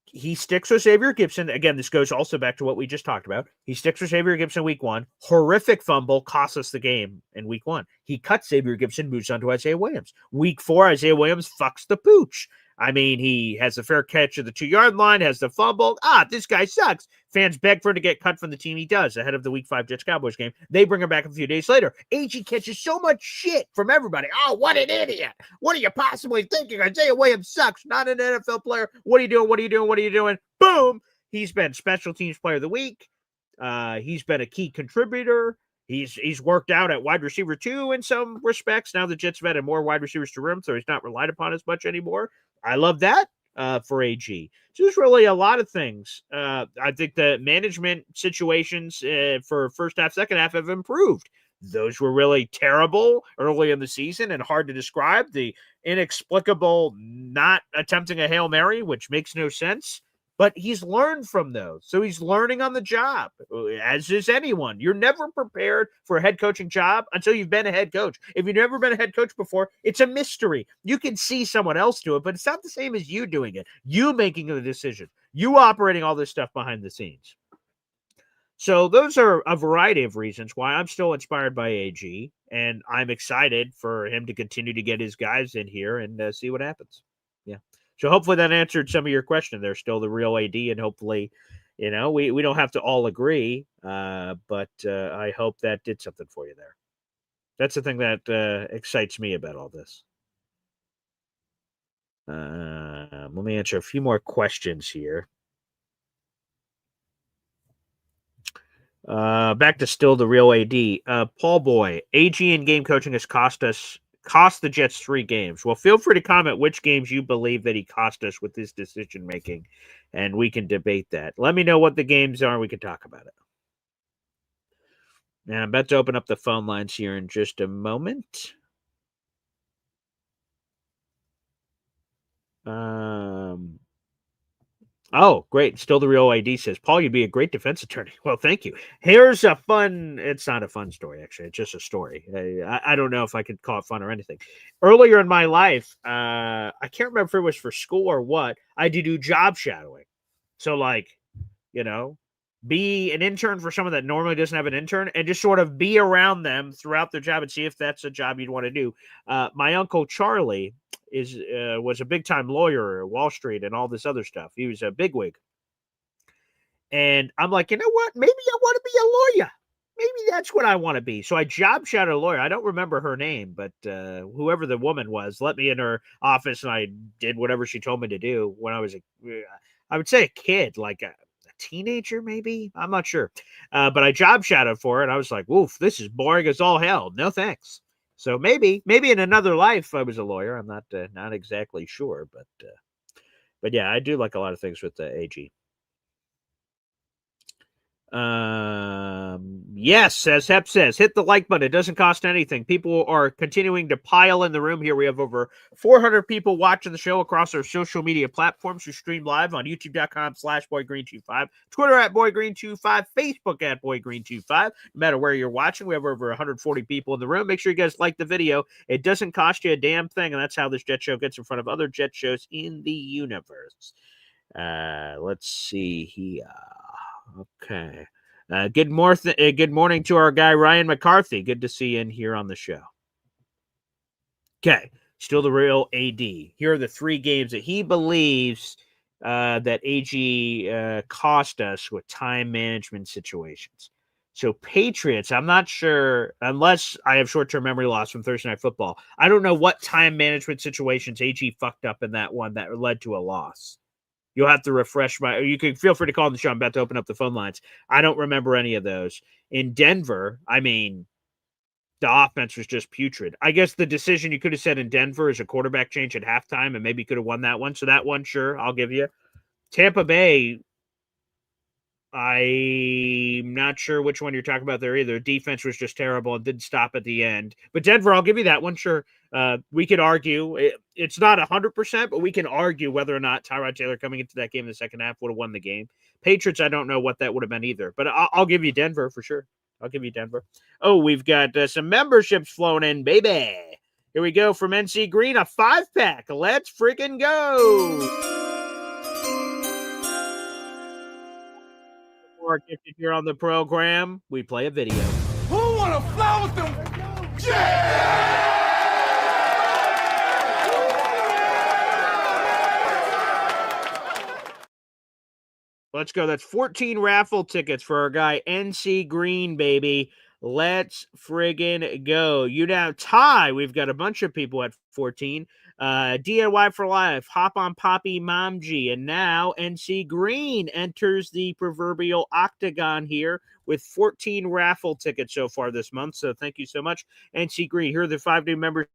He sticks with Xavier Gibson. Again, this goes also back to what we just talked about. He sticks with Xavier Gibson week 1. Horrific fumble cost us the game in week 1. He cuts Xavier Gibson, moves on to Isaiah Williams. Week 4, Isaiah Williams fucks the pooch. I mean, he has the fair catch at the 2-yard line, has the fumble. This guy sucks. Fans beg for him to get cut from the team. He does ahead of the week 5 Jets-Cowboys game. They bring him back a few days later. AG catches so much shit from everybody. Oh, what an idiot. What are you possibly thinking? Isaiah Williams sucks. Not an NFL player. What are you doing? What are you doing? What are you doing? Boom. He's been special teams player of the week. He's been a key contributor. He's worked out at wide receiver 2 in some respects. Now the Jets have added more wide receivers to room, so he's not relied upon as much anymore. I love that for AG. So there's really a lot of things. I think the management situations for first half, second half have improved. Those were really terrible early in the season and hard to describe. The inexplicable not attempting a Hail Mary, which makes no sense. But he's learned from those. So he's learning on the job, as is anyone. You're never prepared for a head coaching job until you've been a head coach. If you've never been a head coach before, it's a mystery. You can see someone else do it, but it's not the same as you doing it. You making the decision. You operating all this stuff behind the scenes. So those are a variety of reasons why I'm still inspired by AG, and I'm excited for him to continue to get his guys in here and see what happens. Yeah. So hopefully that answered some of your question. They're still the real AD, and hopefully, we don't have to all agree, but I hope that did something for you there. That's the thing that excites me about all this. Let me answer a few more questions here. Back to still the real AD. Paul Boy, AG in game coaching has cost the Jets 3 games. Well, feel free to comment which games you believe that he cost us with his decision making, and we can debate that. Let me know what the games are, and we can talk about it. Now, I'm about to open up the phone lines here in just a moment. Oh, great. Still the real AD says, Paul, you'd be a great defense attorney. Well, thank you. Here's a fun, it's not a fun story, actually. It's just a story. I don't know if I could call it fun or anything. Earlier in my life, I can't remember if it was for school or what, I did do job shadowing. So be an intern for someone that normally doesn't have an intern and just sort of be around them throughout their job and see if that's a job you'd want to do. My uncle Charlie was a big time lawyer at Wall Street and all this other stuff. He was a bigwig. And I'm like, you know what? Maybe I want to be a lawyer. Maybe that's what I want to be. So I job shadowed a lawyer. I don't remember her name, but whoever the woman was let me in her office and I did whatever she told me to do when I was I would say a kid, like a teenager, maybe. I'm not sure. But I job shadowed for it. I was like, woof, this is boring as all hell. No thanks. So maybe in another life I was a lawyer. I'm not exactly sure, but yeah, I do like a lot of things with the AG. Yes, as Hep says, hit the like button. It doesn't cost anything. People are continuing to pile in the room here. We have over 400 people watching the show across our social media platforms. We stream live on youtube.com/BoyGreen25, Twitter @BoyGreen25, Facebook @BoyGreen25. No matter where you're watching, we have over 140 people in the room. Make sure you guys like the video. It doesn't cost you a damn thing, and that's how this Jet Show gets in front of other Jet shows in the universe. Let's see here. Okay. Good morning to our guy, Ryan McCarthy. Good to see you in here on the show. Okay. Still the real AD. Here are the 3 games that he believes that AG cost us with time management situations. So Patriots, I'm not sure, unless I have short-term memory loss from Thursday Night Football. I don't know what time management situations AG fucked up in that one that led to a loss. You'll have to refresh you can feel free to call in the show. I'm about to open up the phone lines. I don't remember any of those. In Denver, I mean, the offense was just putrid. I guess the decision you could have said in Denver is a quarterback change at halftime and maybe could have won that one. So that one, sure, I'll give you. Tampa Bay, I'm not sure which one you're talking about there either. Defense was just terrible and didn't stop at the end. But Denver, I'll give you that one. Sure. We could argue. It's not 100%, but we can argue whether or not Tyrod Taylor coming into that game in the second half would have won the game. Patriots, I don't know what that would have been either. But I'll give you Denver for sure. I'll give you Denver. Oh, we've got some memberships flown in, baby. Here we go from NC Green, a 5-pack. Let's freaking go. If you're on the program, we play a video. Who wanna fly with them? Let's go. That's 14 raffle tickets for our guy NC Green, baby. Let's friggin' go. You now tie. We've got a bunch of people at 14. DIY for Life, Hop on Poppy Momji, and now NC Green enters the proverbial octagon here with 14 raffle tickets so far this month. So thank you so much, NC Green. Here are the 5 new members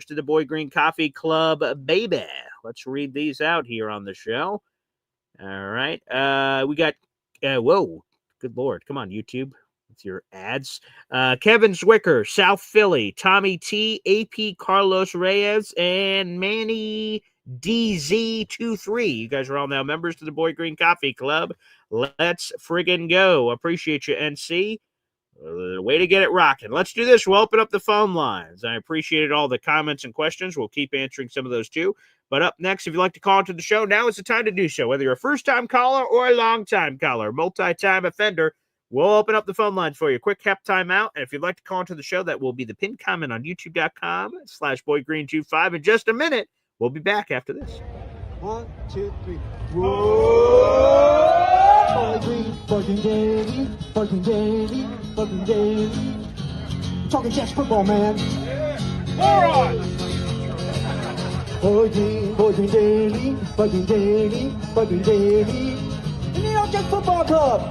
to the Boy Green Coffee Club, baby. Let's read these out here on the show. All right. We got, whoa, good Lord. Come on, YouTube. With your ads. Kevin Zwicker, South Philly, Tommy T, AP Carlos Reyes, and Manny DZ23. You guys are all now members to the Boy Green Coffee Club. Let's friggin' go. Appreciate you, NC. Way to get it rocking. Let's do this. We'll open up the phone lines. I appreciated all the comments and questions. We'll keep answering some of those too. But up next, if you'd like to call into the show, now is the time to do so. Whether you're a first-time caller or a long-time caller, multi-time offender, we'll open up the phone lines for you. Quick hep timeout. And if you'd like to call into the show, that will be the pinned comment on youtube.com/boygreen25. In just a minute, we'll be back after this. 1, 2, 3. Whoa! Boy Green, fucking daily, fucking daily, fucking daily. Talking Jets football, man. All right. Boy Green daily, fucking daily, fucking daily. The New York Jets Football Club.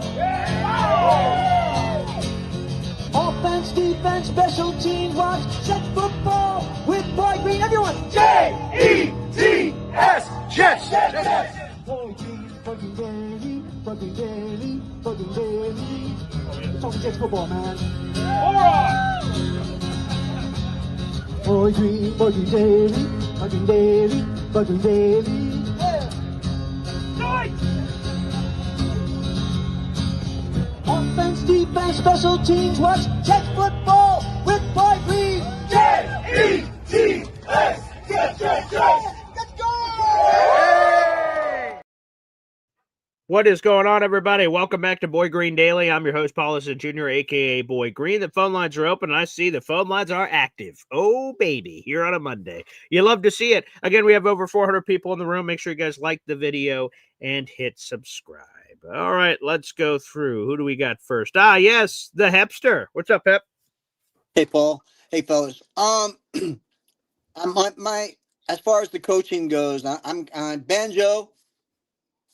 Offense, defense, special teams, watch Jets football with Boy Green. Everyone, J-E-T-S, Jets. Boy Green, fucking daily, fucking daily, fucking daily. Talking Jets football, man. All right. Boy Green, fucking daily, fucking daily, fucking daily. Yeah. Nice. Offense, defense, special teams, watch Jets football with Boy Green. J-E-T-S, Jets. Let's go! What is going on, everybody? Welcome back to Boy Green Daily. I'm your host, Paulus Jr., a.k.a. Boy Green. The phone lines are open, and I see the phone lines are active. Oh, baby, here on a Monday. You love to see it. Again, we have over 400 people in the room. Make sure you guys like the video and hit subscribe. All right, let's go through. Who do we got first? Yes, the Hepster. What's up, Hep? Hey, Paul. Hey, fellas. My as far as the coaching goes, I'm Banjo.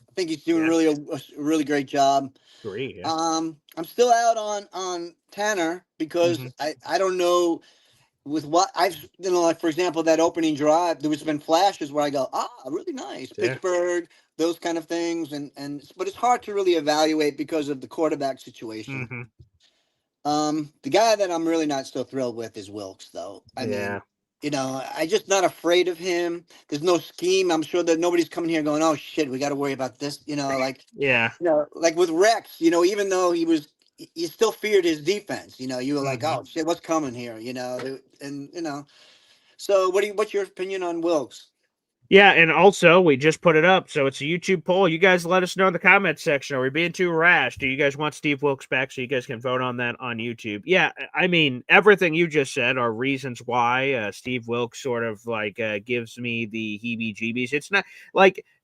I think he's doing a really great job. Great. Yeah. I'm still out on Tanner because I don't know with what I've like for example that opening drive there was been flashes where I go really nice Pittsburgh, those kind of things but it's hard to really evaluate because of the quarterback situation. The guy that I'm really not so thrilled with is Wilkes, though. I mean, I'm just not afraid of him. There's no scheme. I'm sure that nobody's coming here going, oh shit, we got to worry about this. Like with Rex, even though you still feared his defense. You were like, oh shit, what's coming here? So what's your opinion on Wilkes? Yeah, and also, we just put it up, so it's a YouTube poll. You guys let us know in the comments section. Are we being too rash? Do you guys want Steve Wilkes back so you guys can vote on that on YouTube? Yeah, I mean, everything you just said are reasons why Steve Wilkes sort of, gives me the heebie-jeebies. It's not,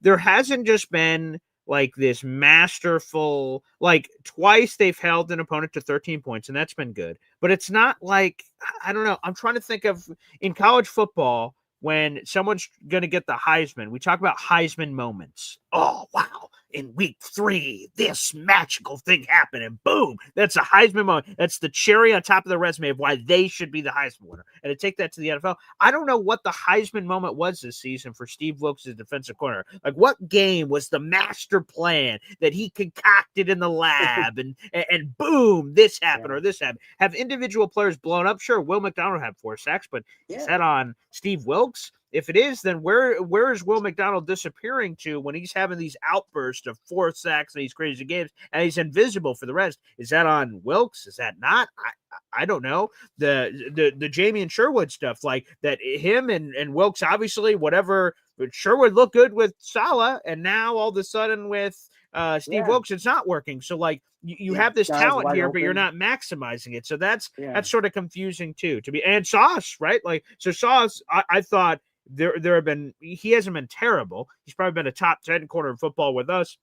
there hasn't just been like this masterful, like twice they've held an opponent to 13 points, and that's been good. But it's not like, I don't know. I'm trying to think of in college football when someone's going to get the Heisman. We talk about Heisman moments. Oh, wow. In week 3, this magical thing happened, and boom, that's a Heisman moment. That's the cherry on top of the resume of why they should be the Heisman winner. And to take that to the NFL, I don't know what the Heisman moment was this season for Steve Wilks as defensive corner. Like, what game was the master plan that he concocted in the lab, and boom, this happened or this happened? Have individual players blown up? Sure, Will McDonald had 4 sacks, but is that on Steve Wilks? If it is, then where is Will McDonald disappearing to when he's having these outbursts of 4 sacks in these crazy games and he's invisible for the rest? Is that on Wilks? Is that not? I don't know. The Jamie and Sherwood stuff, like that, him and Wilks, obviously, whatever. But Sherwood looked good with Saleh, and now all of a sudden with Steve Wilks, it's not working. So like you have this talent here, but you're not maximizing it. So that's sort of confusing too. And Sauce, right? Like, so Sauce, I thought. He hasn't been terrible. He's probably been a top 10 corner in football with us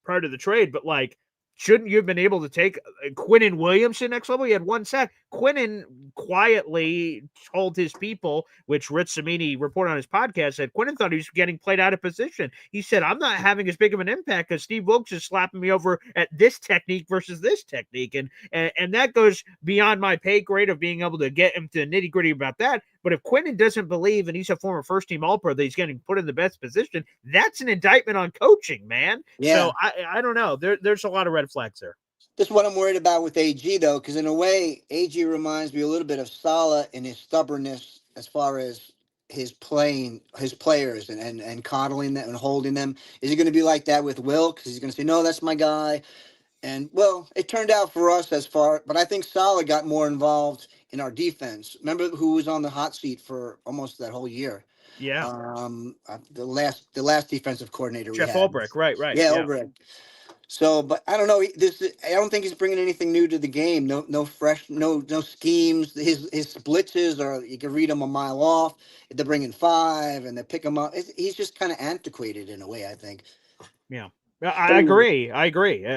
prior to the trade, but like, shouldn't you have been able to take Quinnen Williams to the next level? He had 1 sack. Quinnen quietly told his people, which Rich Cimini reported on his podcast, that Quinnen thought he was getting played out of position. He said, I'm not having as big of an impact because Steve Wilks is slapping me over at this technique versus this technique. And that goes beyond my pay grade of being able to get him to nitty gritty about that. But if Quinnen doesn't believe, and he's a former first-team All-Pro, that he's getting put in the best position, that's an indictment on coaching, man. Yeah. So I don't know. There's a lot of red flags there. That's what I'm worried about with AG, though, because in a way, AG reminds me a little bit of Saleh in his stubbornness as far as his players and coddling them and holding them. Is he going to be like that with Wilks? Is he going to say, no, that's my guy? And, well, it turned out for us but I think Saleh got more involved in our defense. Remember who was on the hot seat for almost that whole year? Yeah. The last defensive coordinator Jeff we had. Ulbrich, right. Yeah, Ulbrich. So, but I don't know. I don't think he's bringing anything new to the game. No fresh, no schemes. His blitzes are, you can read them a mile off. They're bringing 5 and they pick them up. He's just kind of antiquated in a way, I think. Yeah. I agree.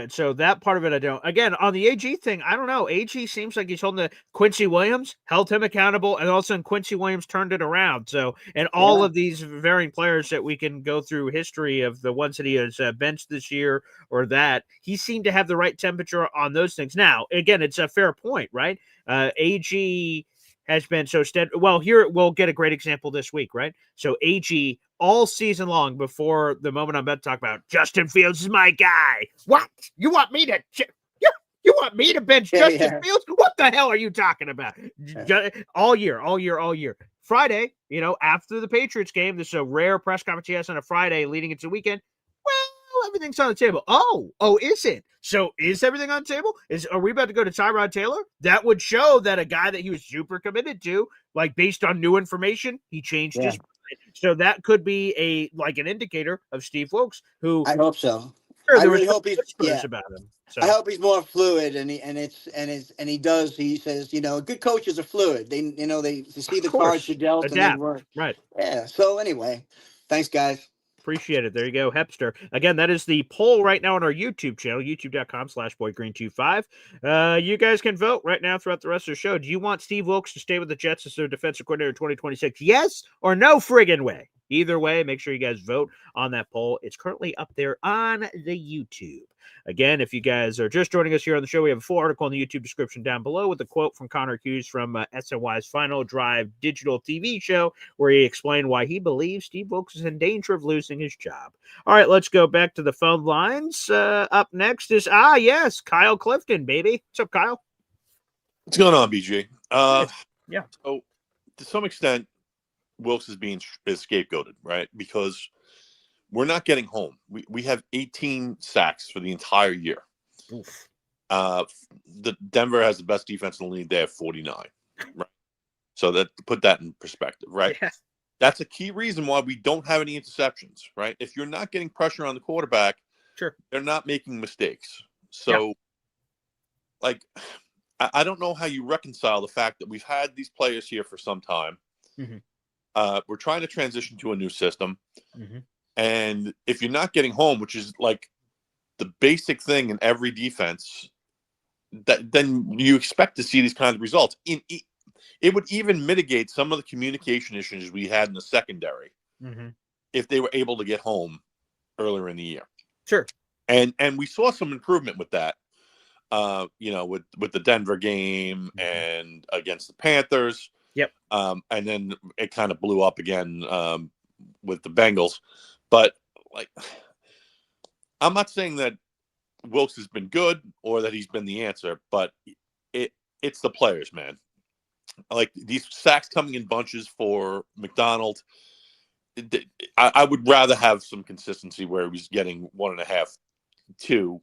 So that part of it, I don't. Again, on the AG thing, I don't know. AG seems like he's holding the Quincy Williams, held him accountable, and all of a sudden Quincy Williams turned it around. So, and all of these varying players that we can go through history of the ones that he has benched this year or that, he seemed to have the right temperature on those things. Now, again, it's a fair point, right? AG has been so steady. Well, here we'll get a great example this week, right? So AG all season long before the moment I'm about to talk about, Justin Fields is my guy. What? You want me to you want me to bench Justin Fields? What the hell are you talking about? All year. Friday, after the Patriots game, this is a rare press conference he has on a Friday leading into the weekend. Well, everything's on the table. Oh, is it? So is everything on the table? Are we about to go to Tyrod Taylor? That would show that a guy that he was super committed to, like based on new information, he changed his mind. So that could be an indicator of Steve Wilks, who I hope so. Sure, I really hope he's about him. So. I hope he's more fluid, and he says, good coaches are fluid. They see the cards you're dealt and they work. Right. Yeah. So anyway, thanks guys. Appreciate it. There you go, Hepster. Again, that is the poll right now on our YouTube channel, youtube.com/boydgreen25. You guys can vote right now throughout the rest of the show. Do you want Steve Wilks to stay with the Jets as their defensive coordinator in 2026? Yes or no friggin' way? Either way, make sure you guys vote on that poll. It's currently up there on the YouTube. Again, if you guys are just joining us here on the show, we have a full article in the YouTube description down below with a quote from Connor Hughes from SNY's Final Drive digital TV show, where he explained why he believes Steve Wilks is in danger of losing his job. All right, let's go back to the phone lines. Up next is, Kyle Clifton, baby. What's up, Kyle? What's going on, BJ? Yeah. So, to some extent, Wilks is scapegoated, right? Because we're not getting home. We have 18 sacks for the entire year. Oof. The Denver has the best defense in the league. They have 49. Right. So that put that in perspective, right? Yeah. That's a key reason why we don't have any interceptions, right? If you're not getting pressure on the quarterback, sure, they're not making mistakes. So, I don't know how you reconcile the fact that we've had these players here for some time. Mm-hmm. We're trying to transition to a new system. Mm-hmm. And if you're not getting home, which is like the basic thing in every defense, that then you expect to see these kinds of results. It would even mitigate some of the communication issues we had in the secondary if they were able to get home earlier in the year. Sure. And we saw some improvement with that, with the Denver game and against the Panthers. Yep. And then it kind of blew up again with the Bengals. But like, I'm not saying that Wilkes has been good or that he's been the answer, but it's the players, man. Like these sacks coming in bunches for McDonald. I would rather have some consistency where he's getting 1.5, 2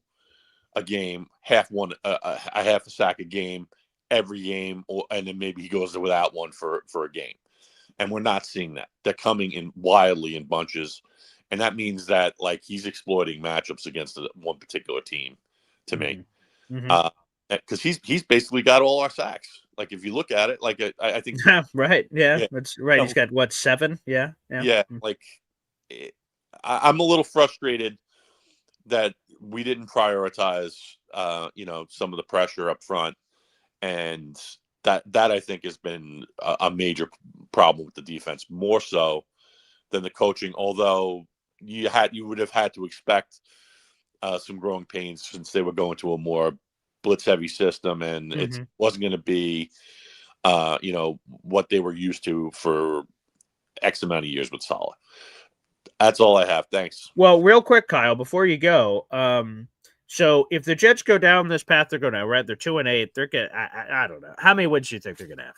a game, half a sack a game every game, and then maybe he goes without one for a game. And we're not seeing that. They're coming in wildly in bunches. And that means that like he's exploiting matchups against one particular team to me. Because he's basically got all our sacks. Like if you look at it, like I think right, yeah, that's right. He's got what, 7? Yeah. Like I'm a little frustrated that we didn't prioritize, some of the pressure up front, and that I think has been a major problem with the defense, more so than the coaching. Although you would have had to expect some growing pains since they were going to a more blitz heavy system, and it wasn't going to be what they were used to for X amount of years with Saleh. That's all I have. Thanks. Well, real quick, Kyle, before you go, so if the Jets go down this path they're going down, right? They're 2-8. They're getting, I don't know. How many wins do you think they're going to have?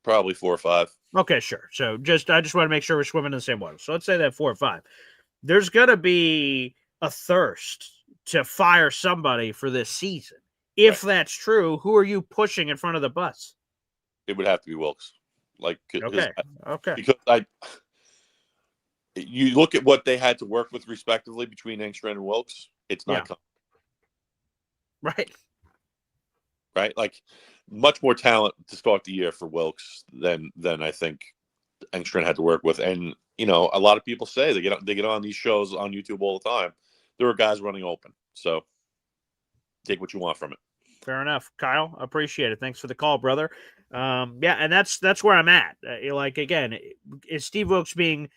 Probably 4 or 5. Okay, sure. So I just want to make sure we're swimming in the same water. So let's say that 4 or 5. There's going to be a thirst to fire somebody for this season. If that's true, who are you pushing in front of the bus? It would have to be Wilkes. Like, okay. Because you look at what they had to work with respectively between Engstrand and Wilkes. It's not coming. Right. Like much more talent to start the year for Wilkes than I think Engstrand had to work with. And a lot of people say they get on these shows on YouTube all the time. There are guys running open. So take what you want from it. Fair enough. Kyle, appreciate it. Thanks for the call, brother. And that's where I'm at. Like, again, is Steve Wilkes being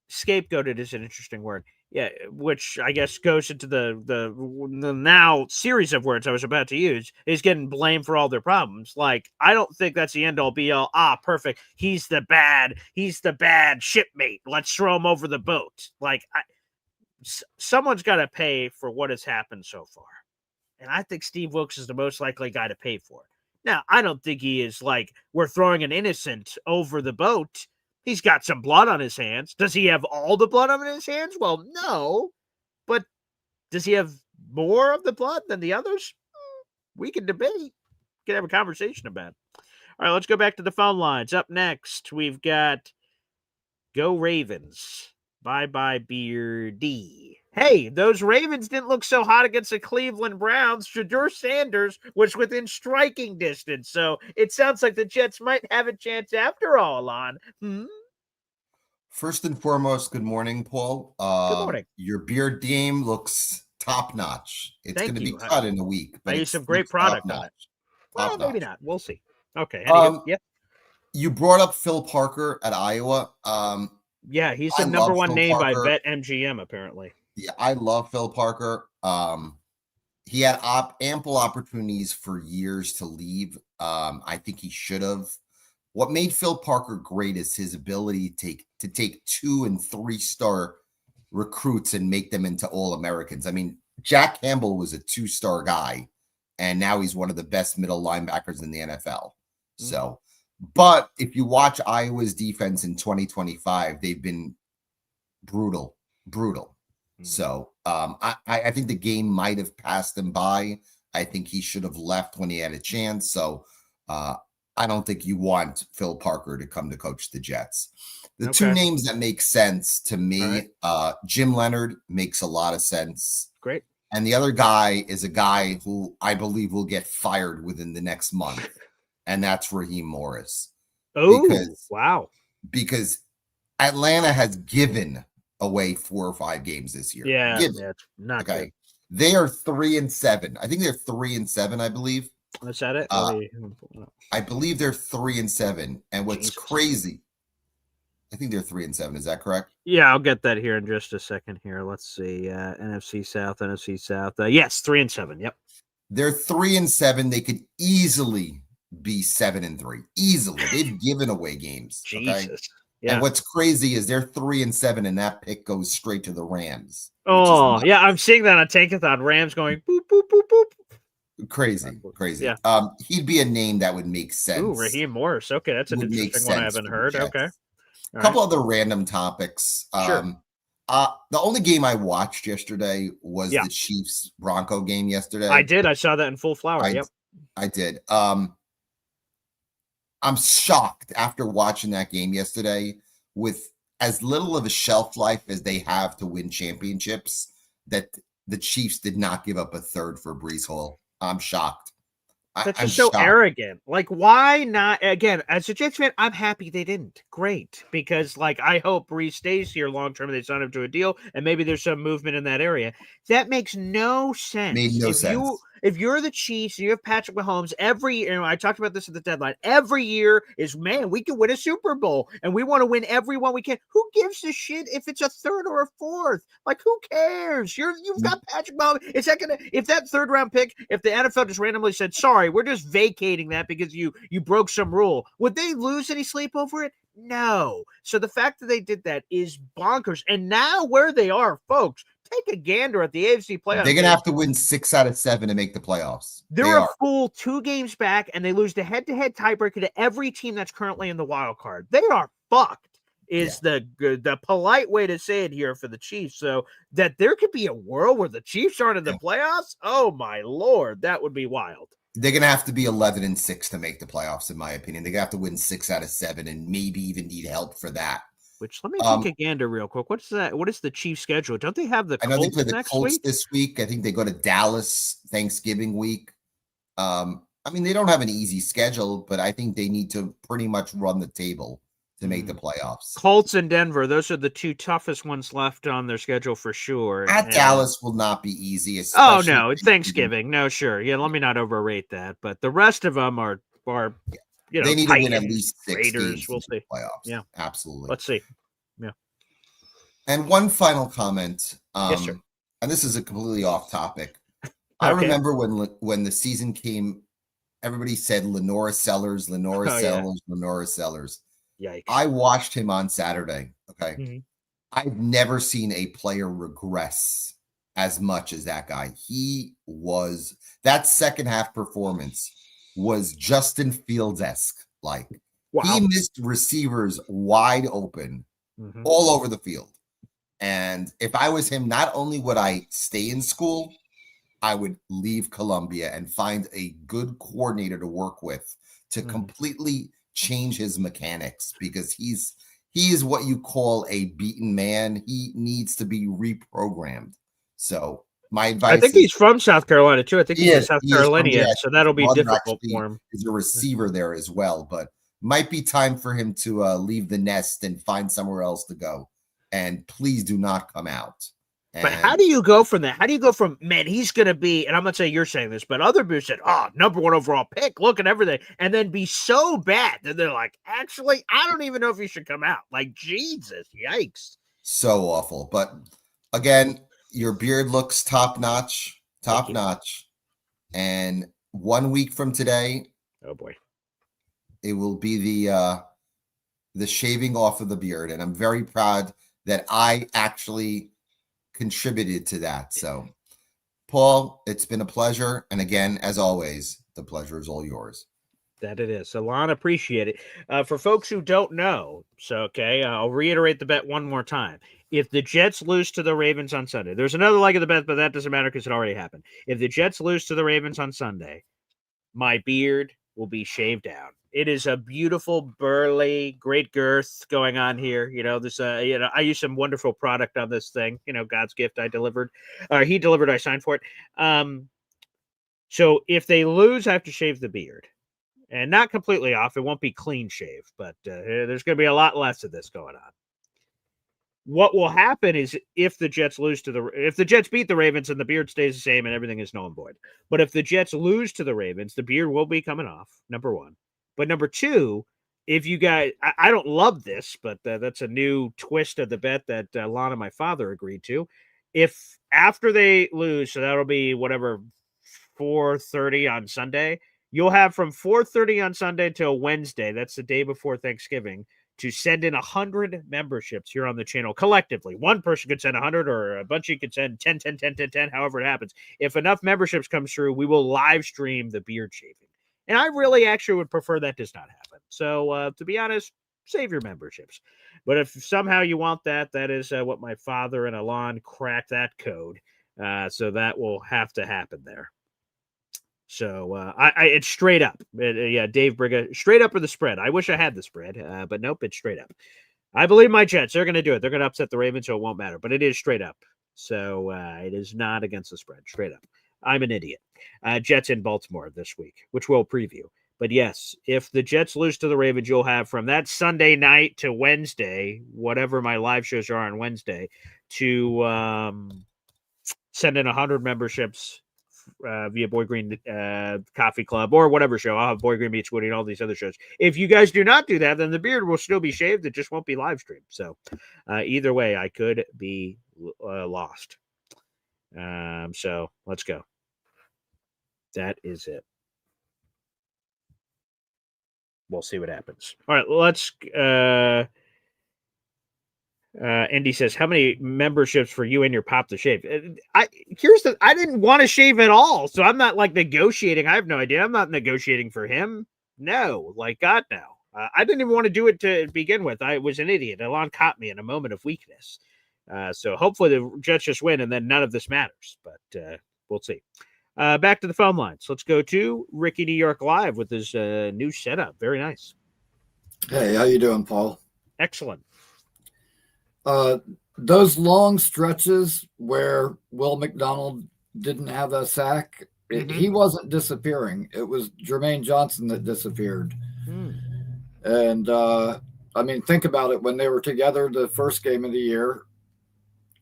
scapegoated is an interesting word. Yeah, which I guess goes into the now series of words I was about to use, is getting blamed for all their problems. Like, I don't think that's the end all be all. Perfect. He's the bad shipmate. Let's throw him over the boat. Like, someone's got to pay for what has happened so far. And I think Steve Wilkes is the most likely guy to pay for it. Now, I don't think he is like, we're throwing an innocent over the boat. He's got some blood on his hands. Does he have all the blood on his hands? Well, no. But does he have more of the blood than the others? We can debate. We can have a conversation about it. All right, let's go back to the phone lines. Up next, we've got Go Ravens. Bye-bye, Beardy. Hey, those Ravens didn't look so hot against the Cleveland Browns. Shedeur Sanders was within striking distance, so it sounds like the Jets might have a chance after all, Alon. First and foremost, good morning, Paul. Good morning. Your beard game looks top-notch. It's going to be you. cut in a week. I use some great product on it. Well, maybe not. We'll see. Okay. Yeah. You brought up Phil Parker at Iowa. Yeah, he's the number one name by BetMGM, apparently. Yeah, I love Phil Parker. He had ample opportunities for years to leave. I think he should have. What made Phil Parker great is his ability to take 2- and 3-star recruits and make them into All-Americans. I mean, Jack Campbell was a 2-star guy, and now he's one of the best middle linebackers in the NFL. So, but if you watch Iowa's defense in 2025, they've been brutal. So I think the game might have passed him by. I think he should have left when he had a chance. So I don't think you want Phil Parker to come to coach the Jets. The two names that make sense to me, Jim Leonard makes a lot of sense. Great. And the other guy is a guy who I believe will get fired within the next month. And that's Raheem Morris. Oh, wow. Because Atlanta has given away 4 or 5 games this year. Yeah, Give it. yeah, it's not Okay. good. They are 3-7. I think they're 3-7, I believe. Is that it? I believe they're 3-7. And what's Jesus. crazy, I think they're 3-7. Is that correct? Yeah, I'll get that here in just a second. Here, let's see. NFC South. Yes, 3-7. Yep. They're 3-7. They could easily be 7-3. Easily. They've given away games. Okay. Jesus. Yeah. And what's crazy is they're 3-7, and that pick goes straight to the Rams. Oh, yeah, I'm seeing that on Tankathon. Rams going boop boop boop boop. Crazy. Yeah. He'd be a name that would make sense. Ooh, Raheem Morris. Okay, that's an Would make interesting one I sense haven't for the heard. Jets. Okay. A couple other random topics. Sure. The only game I watched yesterday was Yeah. the Chiefs Bronco game yesterday. I did. I saw that in full flower. Yep. I did. I'm shocked after watching that game yesterday with as little of a shelf life as they have to win championships that the Chiefs did not give up a third for Breece Hall. I'm shocked. That's I'm just so shocked. arrogant. Like, why not? Again, as a Jets fan, I'm happy they didn't. Great. Because, like, I hope Breece stays here long term and they sign him to a deal, and maybe there's some movement in that area. That makes no sense. Made no sense. If you're the Chiefs and you have Patrick Mahomes, every year, I talked about this at the deadline, every year is, man, we can win a Super Bowl, and we want to win every one we can. Who gives a shit if it's a third or a fourth? Like, who cares? You've got Patrick Mahomes. Is that gonna, if that third round pick, if the NFL just randomly said, sorry, we're just vacating that because you broke some rule, would they lose any sleep over it? No. So the fact that they did that is bonkers. And now where they are, folks, take a gander at the AFC playoffs. They're going to have to win 6 out of 7 to make the playoffs. They're a full 2 games back, and they lose the head-to-head tiebreaker to every team that's currently in the wild card. They are fucked, is the polite way to say it here for the Chiefs. So that there could be a world where the Chiefs aren't in the playoffs, oh my Lord, that would be wild. They're going to have to be 11-6 to make the playoffs, in my opinion. They're going to have to win 6 out of 7 and maybe even need help for that. Which, let me take a gander real quick. What's that? What is the Chiefs' schedule? Don't they have the Colts I know they play the next Colts week? this week. I think they go to Dallas Thanksgiving week. I mean, they don't have an easy schedule, but I think they need to pretty much run the table to make the playoffs. Colts and Denver, those are the 2 toughest ones left on their schedule for sure. At Dallas will not be easy. Oh, no, it's Thanksgiving. No, sure. Yeah, let me not overrate that. But the rest of them are you know, they need to win at Titans, least 6 Raiders, games we'll to make see. the playoffs. Yeah. Absolutely. Let's see. Yeah. And one final comment. Yes, sir. And this is a completely off topic. I Okay. remember when the season came, everybody said Lenora Sellers, Lenora Oh, yeah. Sellers, Lenora Sellers. Yikes. I watched him on Saturday. Okay. Mhm. I've never seen a player regress as much as that guy. That second half performance was Justin Fields-esque. Like, Wow. he missed receivers wide open Mhm. all over the field. And if I was him, not only would I stay in school, I would leave Columbia and find a good coordinator to work with to completely change his mechanics, because he is what you call a beaten man. He needs to be reprogrammed. So my advice, I think he's from South Carolina too. I think he's a South he is from Carolinian, there. so that'll be His brother difficult actually for him. is a receiver there as well, but might be time for him to leave the nest and find somewhere else to go. And please do not come out. But how do you go from that? How do you go from, man, he's going to be, and I'm not saying you're saying this, but other people said, number 1 overall pick, look at everything, and then be so bad that they're like, actually, I don't even know if he should come out. Like, Jesus, yikes. So awful. But again, your beard looks top notch. And 1 week from today, oh boy, it will be the shaving off of the beard. And I'm very proud that I actually contributed to that. So, Paul, it's been a pleasure. And again, as always, the pleasure is all yours. That it is. Alon, appreciate it. For folks who don't know, I'll reiterate the bet one more time. If the Jets lose to the Ravens on Sunday, there's another leg of the bet, but that doesn't matter because it already happened. If the Jets lose to the Ravens on Sunday, my beard will be shaved down. It is a beautiful, burly, great girth going on here. I use some wonderful product on this thing. God's gift. I delivered. He delivered. I signed for it. So if they lose, I have to shave the beard, and not completely off. It won't be clean shave, but there's going to be a lot less of this going on. what will happen is if the Jets beat the Ravens and the beard stays the same and everything is null and void. But if the Jets lose to the Ravens, the beard will be coming off, number one. But number two, if you guys, I don't love this, but that's a new twist of the bet that Lana, my father, agreed to. If after they lose, so that'll be whatever, 4:30 on Sunday, you'll have from 4:30 on Sunday till Wednesday, that's the day before Thanksgiving, to send in 100 memberships here on the channel collectively. One person could send 100, or a bunch of you could send 10, 10, 10, 10, 10, however it happens. If enough memberships comes through, we will live stream the beard shaving. And I really actually would prefer that does not happen. So to be honest, save your memberships. But if somehow you want that, that is what my father and Alon cracked that code. So that will have to happen there. So it's straight up. Yeah, Dave Briga, straight up for the spread. I wish I had the spread, but nope, it's straight up. I believe my Jets. They're going to do it. They're going to upset the Ravens, so it won't matter. But it is straight up. So it is not against the spread. Straight up. I'm an idiot. Jets in Baltimore this week, which we'll preview. But yes, if the Jets lose to the Ravens, you'll have from that Sunday night to Wednesday, whatever my live shows are on Wednesday, to send in 100 memberships via Boy Green Coffee Club or whatever show. I'll have Boy Green Meets Woody and all these other shows. If you guys do not do that, then the beard will still be shaved. It just won't be live streamed. So either way, I could be lost. So let's go. That is it. We'll see what happens. All right, let's Indy says, how many memberships for you and your pop to shave? I didn't want to shave at all, so I'm not like negotiating. I have no idea. I'm not negotiating for him. No, like God, no. I didn't even want to do it to begin with. I was an idiot. Alon caught me in a moment of weakness. So hopefully the Jets just win and then none of this matters, but we'll see. Back to the phone lines. Let's go to Ricky New York Live with his new setup. Very nice. Hey, how you doing, Paul? Excellent. Those long stretches where Will McDonald didn't have a sack, he wasn't disappearing. It was Jermaine Johnson that disappeared. And I mean, think about it. When they were together the first game of the year,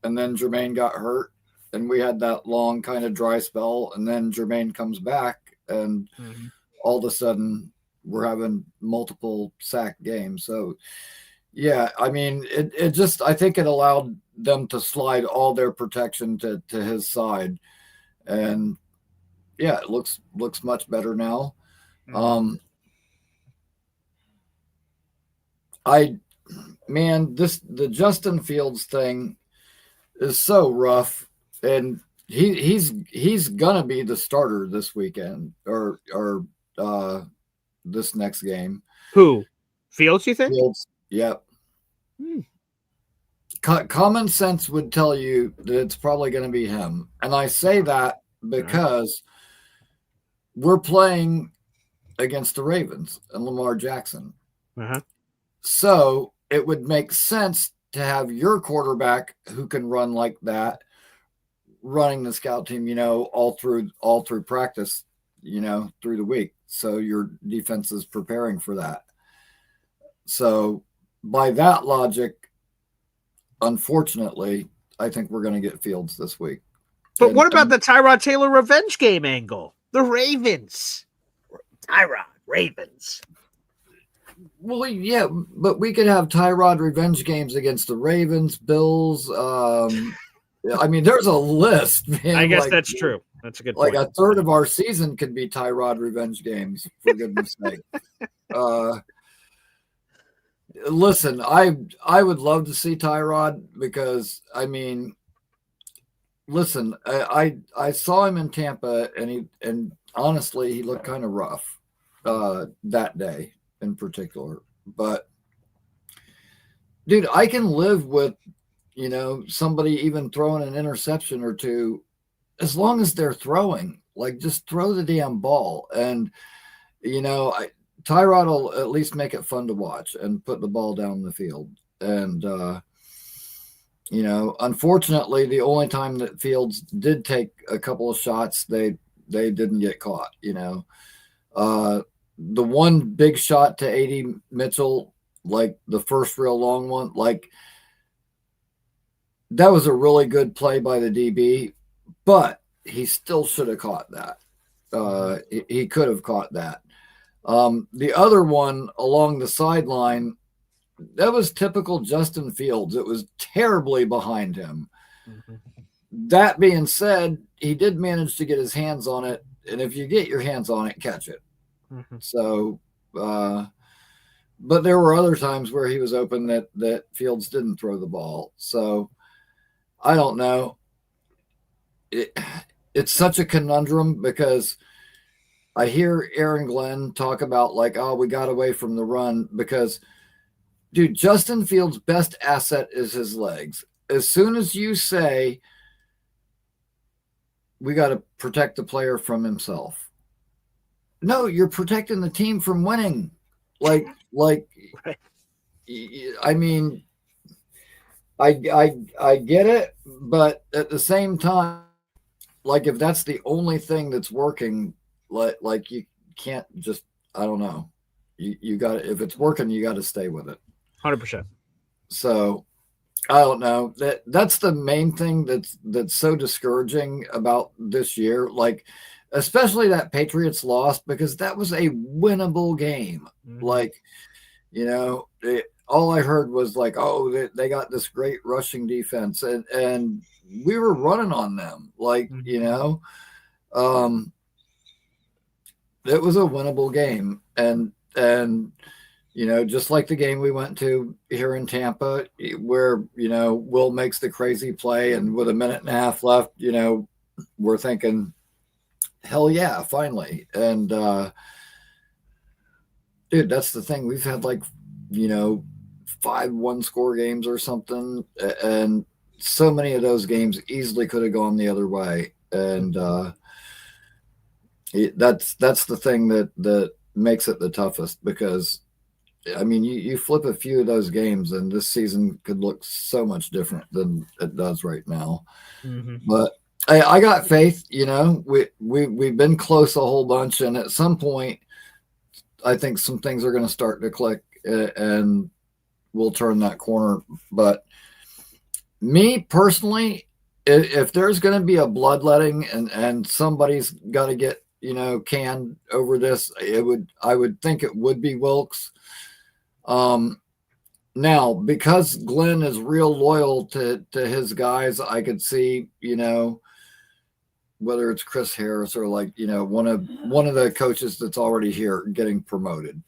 and then Jermaine got hurt, and we had that long kind of dry spell, and then Jermaine comes back, and all of a sudden we're having multiple sack games. So, yeah, I mean, it just, I think it allowed them to slide all their protection to his side. And, yeah, it looks much better now. The Justin Fields thing is so rough, and he's gonna be the starter this weekend or this next game. Who? Fields, you think? Fields, yep. Common sense would tell you that it's probably going to be him, and I say that because we're playing against the Ravens and Lamar Jackson. So it would make sense to have your quarterback who can run like that, running the scout team, all through practice, through the week. So your defense is preparing for that. So by that logic, unfortunately, I think we're going to get Fields this week. But what about the Tyrod Taylor revenge game angle? The Ravens. Tyrod, Ravens. Well, yeah, but we could have Tyrod revenge games against the Ravens, Bills. I mean, there's a list, man. I guess that's true. That's a good point. Like a third of our season could be Tyrod revenge games, for goodness sake. Listen, I would love to see Tyrod because, I mean, listen, I saw him in Tampa, and honestly, he looked kind of rough that day in particular. But, dude, I can live with, somebody even throwing an interception or two as long as they're throwing. Like, just throw the damn ball. And, Tyrod will at least make it fun to watch and put the ball down the field. And, unfortunately, the only time that Fields did take a couple of shots, they didn't get caught, The one big shot to A.D. Mitchell, like the first real long one, like that was a really good play by the DB, but he still should have caught that. He could have caught that. The other one along the sideline, that was typical Justin Fields. It was terribly behind him. That being said, he did manage to get his hands on it, and if you get your hands on it, catch it. So, but there were other times where he was open that Fields didn't throw the ball. So I don't know. It's such a conundrum because I hear Aaron Glenn talk about like, oh, we got away from the run because, dude, Justin Fields' best asset is his legs. As soon as you say we got to protect the player from himself, no, you're protecting the team from winning. Like, I mean, I get it, but at the same time, like if that's the only thing that's working, like you can't just, I don't know. You got to, if it's working, you got to stay with it. 100%. So I don't know. That's the main thing that's so discouraging about this year. Like, especially that Patriots loss, because that was a winnable game. Like, you know, all I heard was like, oh, they got this great rushing defense, and we were running on them. Like, you know, it was a winnable game, and you know, just like the game we went to here in Tampa, where, you know, Will makes the crazy play, and with a minute and a half left, you know, we're thinking, hell yeah, finally. And dude, that's the thing. We've had like, you know, 5 1-score games or something, and so many of those games easily could have gone the other way. And that's the thing that makes it the toughest, because I mean, you flip a few of those games and this season could look so much different than it does right now. But I got faith. You know, we've been close a whole bunch, and at some point I think some things are going to start to click, and we'll turn that corner. But me personally, if there's going to be a bloodletting and somebody's got to get, you know, canned over this, I would think it would be Wilks. Now, because Glenn is real loyal to his guys, I could see, you know, whether it's Chris Harris or like, you know, one of the coaches that's already here getting promoted,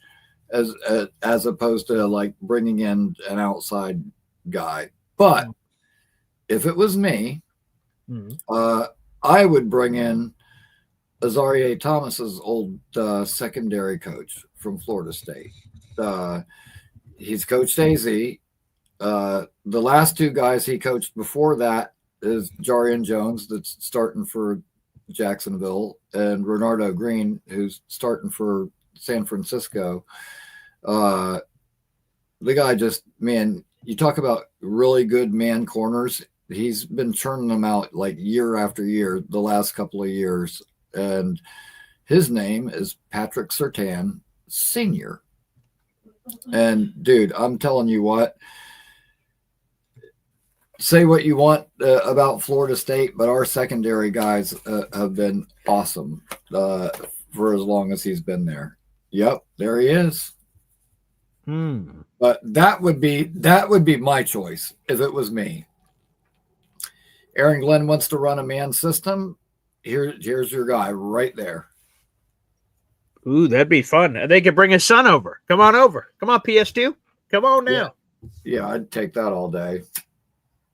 as opposed to like bringing in an outside guy. But if it was me, I would bring in Azareye'h Thomas's old secondary coach from Florida State. He's coached AZ. The last 2 guys he coached before that is Jarian Jones, that's starting for Jacksonville, and Renardo Green, who's starting for San Francisco. The guy just, man, you talk about really good man corners. He's been churning them out like year after year, the last couple of years. And his name is Patrick Surtain Sr. And dude, I'm telling you what, say what you want about Florida State, but our secondary guys have been awesome for as long as he's been there. Yep, there he is. But that would be my choice if it was me. Aaron Glenn wants to run a man system. Here's your guy right there. Ooh, that'd be fun. They could bring his son over. Come on over. Come on, PS2. Come on now. Yeah, I'd take that all day.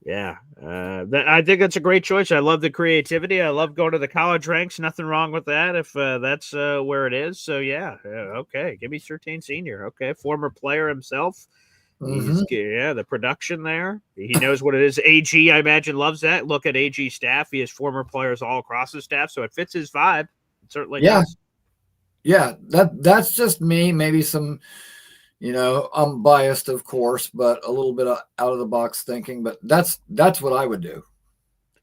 Yeah. I think that's a great choice. I love the creativity. I love going to the college ranks. Nothing wrong with that if that's where it is. So, yeah. Okay. Give me Surtain Sr. Okay. Former player himself. Yeah, the production there. He knows what it is. AG, I imagine, loves that. Look at AG staff. He has former players all across the staff, so it fits his vibe. It certainly does. Yeah, that's just me. Maybe some, you know, I'm biased, of course, but a little bit of out of the box thinking. But that's what I would do.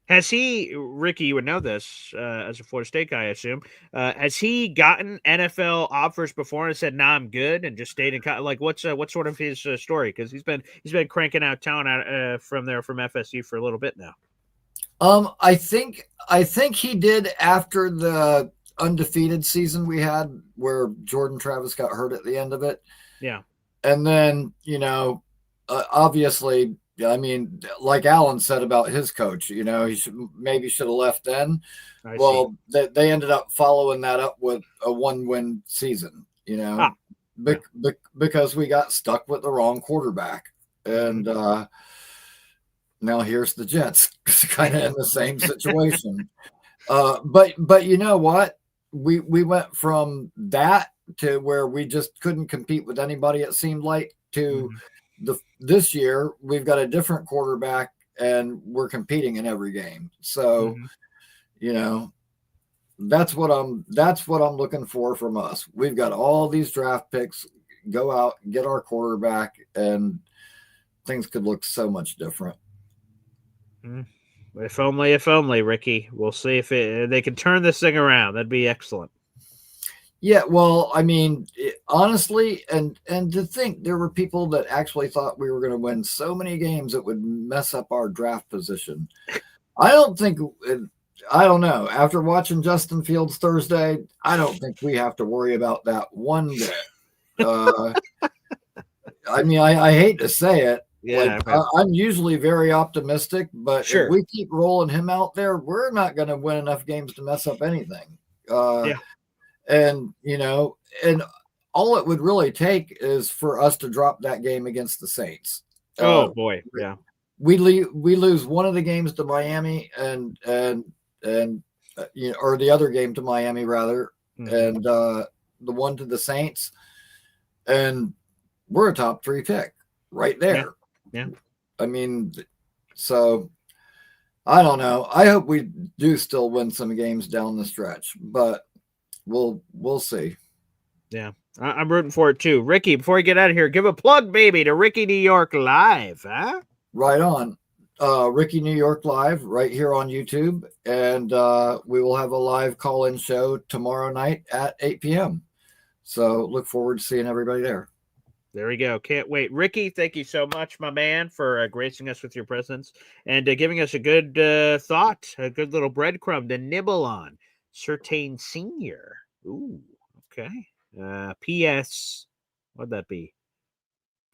Has he, Ricky, you would know this as a Florida State guy, I assume. Has he gotten NFL offers before and said, "Nah, I'm good," and just stayed in like what's sort of his story? Because he's been cranking out talent out, from FSU for a little bit now. I think he did after the undefeated season we had, where Jordan Travis got hurt at the end of it. Yeah, and then obviously. I mean, like Alan said about his coach, he should have left then. They ended up following that up with a 1-win season, because we got stuck with the wrong quarterback. And now here's the Jets kind of in the same situation. But you know what? We went from that to where we just couldn't compete with anybody, it seemed like, to this year we've got a different quarterback and we're competing in every game. So, that's what I'm looking for from us. We've got all these draft picks, go out and get our quarterback, and things could look so much different. If only, Ricky. We'll see if they can turn this thing around. That'd be excellent. Yeah, well, I mean, honestly, and to think there were people that actually thought we were going to win so many games that would mess up our draft position. I don't know. After watching Justin Fields Thursday, I don't think we have to worry about that one bit. I mean, I hate to say it. Yeah, I'm usually very optimistic, but sure. If we keep rolling him out there, we're not going to win enough games to mess up anything. And, and all it would really take is for us to drop that game against the Saints. Oh boy. Yeah. We lose one of the games to Miami and or the other game to Miami rather. And the one to the Saints, and we're a top 3 pick right there. Yeah. I mean, so I don't know. I hope we do still win some games down the stretch, but we'll see. Yeah, I'm rooting for it too. Ricky, before we get out of here, give a plug, baby, to Ricky New York Live, huh? Right on. Ricky New York Live right here on YouTube. And we will have a live call-in show tomorrow night at 8 p.m. So look forward to seeing everybody there. There we go. Can't wait. Ricky, thank you so much, my man, for gracing us with your presence and giving us a good thought, a good little breadcrumb to nibble on. Surtain Senior. Ooh, okay. P.S. What'd that be?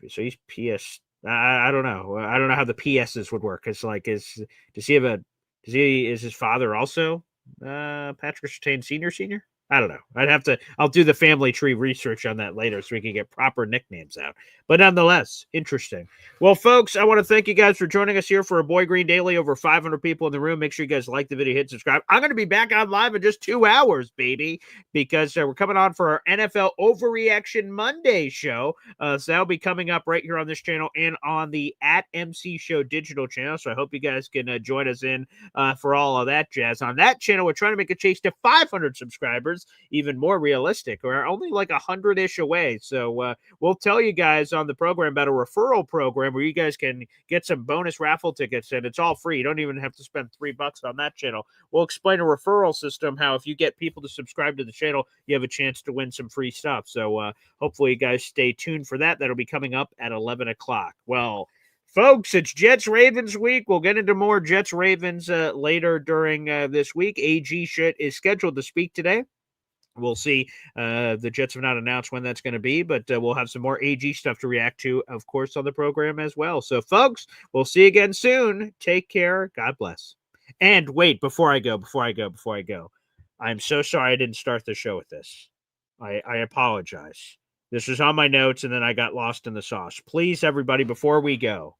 So he's P.S. I don't know. I don't know how the P.S.s would work. It's like, is his father also Patrick Surtain Senior? I don't know. I'll do the family tree research on that later so we can get proper nicknames out. But nonetheless, interesting. Well, folks, I want to thank you guys for joining us here for a Boy Green Daily. Over 500 people in the room. Make sure you guys like the video, hit subscribe. I'm going to be back on live in just 2 hours, baby, because we're coming on for our NFL Overreaction Monday show. So that'll be coming up right here on this channel and on the @MC Show digital channel. So I hope you guys can join us in for all of that jazz. On that channel, we're trying to make a chase to 500 subscribers, even more realistic. We're only like 100-ish away. So we'll tell you guys on the program about a referral program where you guys can get some bonus raffle tickets, and it's all free. You don't even have to spend $3 on that channel. We'll explain a referral system, how if you get people to subscribe to the channel, you have a chance to win some free stuff. So hopefully you guys stay tuned for that. That'll be coming up at 11 o'clock. Well, folks, it's Jets-Ravens week. We'll get into more Jets-Ravens later during this week. AG is scheduled to speak today. We'll see. The Jets have not announced when that's going to be, but we'll have some more AG stuff to react to, of course, on the program as well. So, folks, we'll see you again soon. Take care. God bless. And wait, before I go, I'm so sorry I didn't start the show with this. I apologize. This was on my notes, and then I got lost in the sauce. Please, everybody, before we go,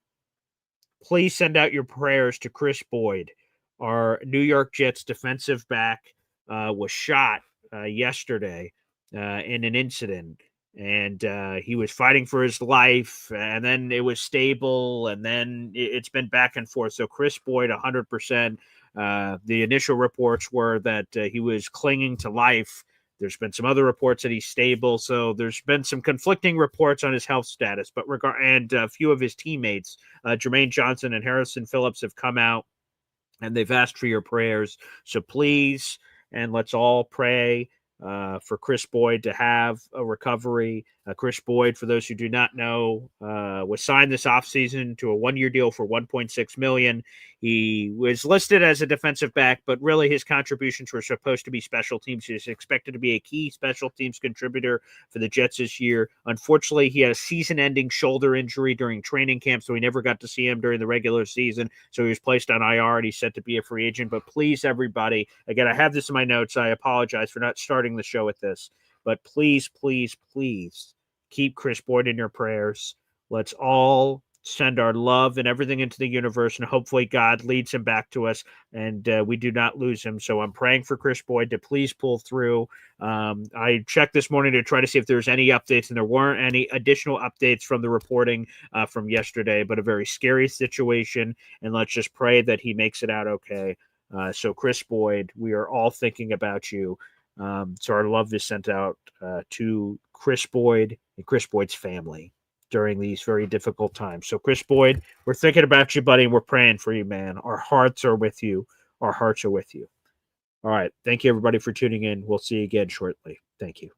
please send out your prayers to Chris Boyd. Our New York Jets defensive back was shot yesterday in an incident, and he was fighting for his life, and then it was stable, and then it's been back and forth. So Chris Boyd, 100%. The initial reports were that he was clinging to life. There's been some other reports that he's stable. So there's been some conflicting reports on his health status, but a few of his teammates, Jermaine Johnson and Harrison Phillips, have come out and they've asked for your prayers. So please, and let's all pray for Chris Boyd to have a recovery. Chris Boyd, for those who do not know, was signed this offseason to a 1-year deal for $1.6 million. He was listed as a defensive back, but really his contributions were supposed to be special teams. He's expected to be a key special teams contributor for the Jets this year. Unfortunately, he had a season-ending shoulder injury during training camp, so we never got to see him during the regular season. So he was placed on IR, and he's set to be a free agent. But please, everybody, again, I have this in my notes. I apologize for not starting the show with this. But please, please, please keep Chris Boyd in your prayers. Let's all send our love and everything into the universe, and hopefully God leads him back to us and we do not lose him. So I'm praying for Chris Boyd to please pull through. I checked this morning to try to see if there's any updates, and there weren't any additional updates from the reporting from yesterday, but a very scary situation, and let's just pray that he makes it out okay. So Chris Boyd, we are all thinking about you. So our love is sent out to Chris Boyd and Chris Boyd's family during these very difficult times. So Chris Boyd, we're thinking about you, buddy, and we're praying for you, man. Our hearts are with you. Our hearts are with you. All right. Thank you, everybody, for tuning in. We'll see you again shortly. Thank you.